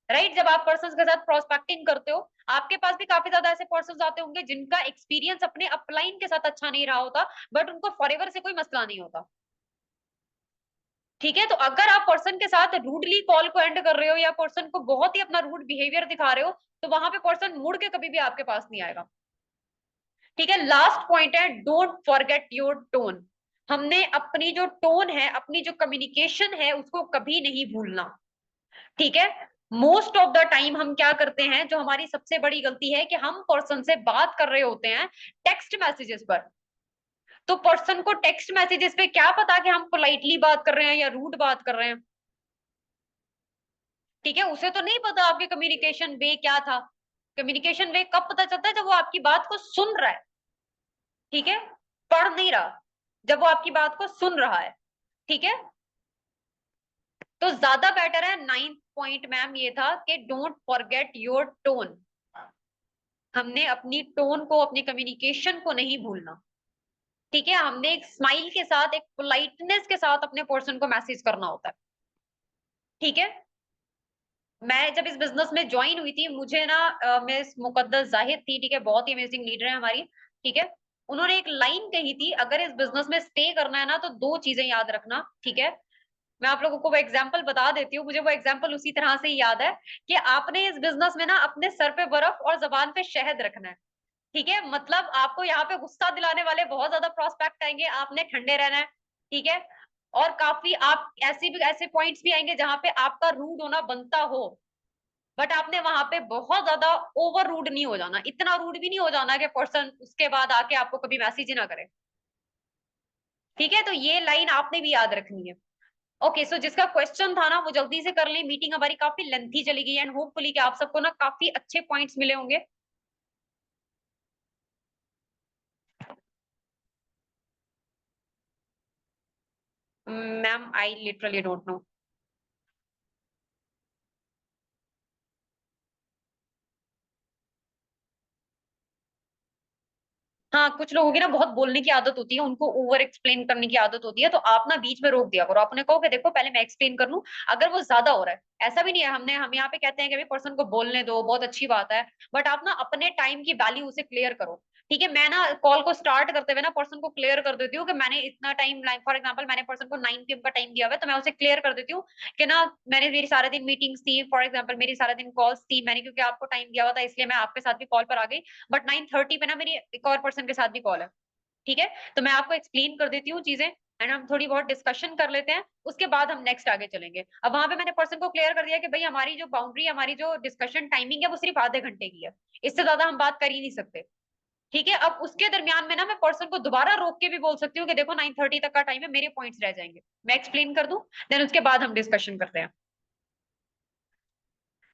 राइट, जब आप पर्सन के साथ प्रोस्पेक्टिंग करते हो, आपके पास भी काफी ज्यादा ऐसे पर्सन आते होंगे जिनका एक्सपीरियंस अपने अपलाइन के साथ अच्छा नहीं रहा होता, बट उनको फॉरएवर से कोई मसला नहीं होता। ठीक है, तो अगर आप पर्सन के साथ रूडली कॉल को एंड कर रहे हो या पर्सन को बहुत ही अपना रूड बिहेवियर दिखा रहे हो, तो वहां पे पर्सन मुड़ के कभी भी आपके पास नहीं आएगा। ठीक है, लास्ट पॉइंट है, डोंट फॉरगेट योर टोन। हमने अपनी जो टोन है, अपनी जो कम्युनिकेशन है, उसको कभी नहीं भूलना। ठीक है, मोस्ट ऑफ द टाइम हम क्या करते हैं, जो हमारी सबसे बड़ी गलती है कि हम पर्सन से बात कर रहे होते हैं टेक्स्ट मैसेजेस पर। तो पर्सन को टेक्स्ट मैसेजेस पे क्या पता कि हम पोलाइटली बात कर रहे हैं या रूड बात कर रहे हैं। ठीक है, उसे तो नहीं पता आपके कम्युनिकेशन वे क्या था। कम्युनिकेशन वे कब पता चलता है, जब वो आपकी बात को सुन रहा है। ठीक है, पढ़ नहीं रहा, जब वो आपकी बात को सुन रहा है। ठीक है, तो ज्यादा बेटर है। 9th पॉइंट मैम ये था कि डोंट फॉरगेट योर टोन। हमने अपनी टोन को, अपनी कम्युनिकेशन को नहीं भूलना। ठीक है, हमने एक स्माइल के साथ, एक पोलाइटनेस के साथ अपने पर्सन को मैसेज करना होता है। ठीक है, मैं जब इस बिजनेस में ज्वाइन हुई थी, मुझे ना मिस मुकद्दस जाहिद थी, ठीक है, बहुत ही अमेजिंग लीडर है हमारी। ठीक है, उन्होंने एक लाइन कही थी, अगर इस बिजनेस में स्टे करना है ना तो 2 चीजें याद रखना। ठीक है, मैं आप लोगों को वो एग्जाम्पल बता देती हूँ, मुझे वो एग्जाम्पल उसी तरह से ही याद है कि आपने इस बिजनेस में ना अपने सर पे बर्फ और जबान पे शहद रखना है। ठीक है, मतलब आपको यहाँ पे गुस्सा दिलाने वाले बहुत ज्यादा प्रोस्पेक्ट आएंगे, आपने ठंडे रहना है। ठीक है, और काफी आप ऐसे पॉइंट्स भी आएंगे जहां पे आपका रूड होना बनता हो, बट आपने वहां पे बहुत ज्यादा ओवर रूड नहीं हो जाना, इतना रूड भी नहीं हो जाना कि पर्सन उसके बाद आके आपको कभी मैसेज ही ना करे। ठीक है, तो ये लाइन आपने भी याद रखनी है। ओके, सो जिसका क्वेश्चन था ना वो जल्दी से कर ले, मीटिंग हमारी काफी लेंथी चली गई एंड होपफुली कि आप सबको ना काफी अच्छे पॉइंट्स मिले होंगे। Ma'am I literally don't know. हाँ, कुछ लोगों की ना बहुत बोलने की आदत होती है, उनको ओवर एक्सप्लेन करने की आदत होती है, तो आप ना बीच में रोक दिया करो, आपने कहो कि देखो पहले मैं एक्सप्लेन कर लूं। अगर वो ज्यादा हो रहा है, ऐसा भी नहीं है, हम यहाँ पे कहते हैं कि भाई पर्सन को बोलने दो, बहुत अच्छी बात है, बट आप ना अपने टाइम की वैल्यू उसे क्लियर करो। ठीक है, मैं ना कॉल को स्टार्ट करते हुए ना पर्सन को क्लियर कर देती हूँ कि मैंने इतना टाइम, फॉर एग्जाम्पल मैंने पर्सन को 9 PM का टाइम दिया हुआ है, तो मैं उसे क्लियर कर देती हूँ कि ना मैंने, मेरी सारे दिन मीटिंग्स थी, फॉर एग्जाम्पल मेरी सारे दिन कॉल्स थी, मैंने क्योंकि आपको टाइम दिया हुआ था इसलिए मैं आपके साथ भी कॉल पर आ गई, बट 9:30 पे ना मेरी एक और पर्सन के साथ भी कॉल है। ठीक है, तो मैं आपको एक्सप्लेन कर देती हूँ चीजें एंड हम थोड़ी बहुत डिस्कशन कर लेते हैं, उसके बाद हम नेक्स्ट आगे चलेंगे। अब वहां पे मैंने पर्सन को क्लियर कर दिया कि भाई हमारी जो बाउंड्री, हमारी जो डिस्कशन टाइमिंग है वो सिर्फ आधे घंटे की है, इससे ज्यादा हम बात कर ही नहीं सकते। ठीक है, अब उसके दरमियान में ना मैं पर्सन को दोबारा रोक के भी बोल सकती हूँ कि देखो 9:30 तक का टाइम है, मेरे पॉइंट्स रह जाएंगे, मैं एक्सप्लेन कर दूं, देन उसके बाद हम डिस्कशन करते हैं।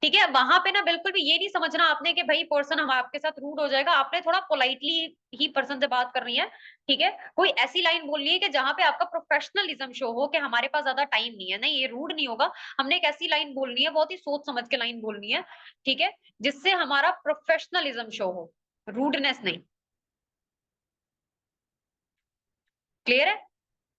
ठीक है, वहां पे ना बिल्कुल भी ये नहीं समझना आपने कि भाई पर्सन हम आपके साथ रूड हो जाएगा, आपने थोड़ा पोलाइटली ही पर्सन से बात करनी है। ठीक है, कोई ऐसी लाइन बोलनी है कि जहां पे आपका प्रोफेशनलिज्म शो हो कि हमारे पास ज्यादा टाइम नहीं है, नहीं ये रूड नहीं होगा। हमने एक ऐसी लाइन बोलनी है, बहुत ही सोच समझ के लाइन बोलनी है। ठीक है, जिससे हमारा प्रोफेशनलिज्म शो हो, रूडनेस नहीं। क्लियर है?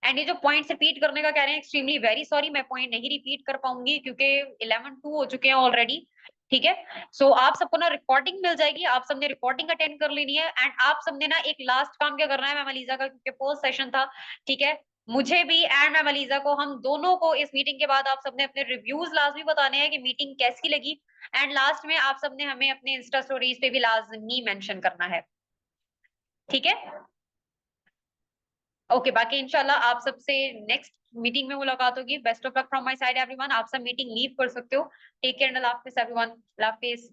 एंड ये जो पॉइंट्स रिपीट करने का कह रहे हैं, एक्सट्रीमली वेरी सॉरी, मैं पॉइंट नहीं रिपीट कर पाऊंगी क्योंकि 11:02 हो चुके हैं ऑलरेडी। ठीक है, सो आप सबको ना रिकॉर्डिंग मिल जाएगी, आप सबने रिकॉर्डिंग अटेंड कर लेनी है। एंड आप सबने ना एक लास्ट काम क्या करना है मैम अलीजा का, क्योंकि फर्स्ट सेशन था, ठीक है, मुझे भी एंड मैम अलीजा को, हम दोनों को इस मीटिंग के बाद आप सबने अपने रिव्यूज लाजमी बताने हैं कि मीटिंग कैसी लगी। एंड लास्ट में आप सबने हमें अपने इंस्टा स्टोरीज पे भी लाजमी मेंशन करना है, ठीक है? ओके, बाकी इंशाल्लाह आप सबसे नेक्स्ट मीटिंग में मुलाकात होगी। Best of luck from my side everyone, आप सब मीटिंग लीव कर सकते हो। टेक केयर, अल्लाह हाफिज एवरीवन, अल्लाह हाफिज।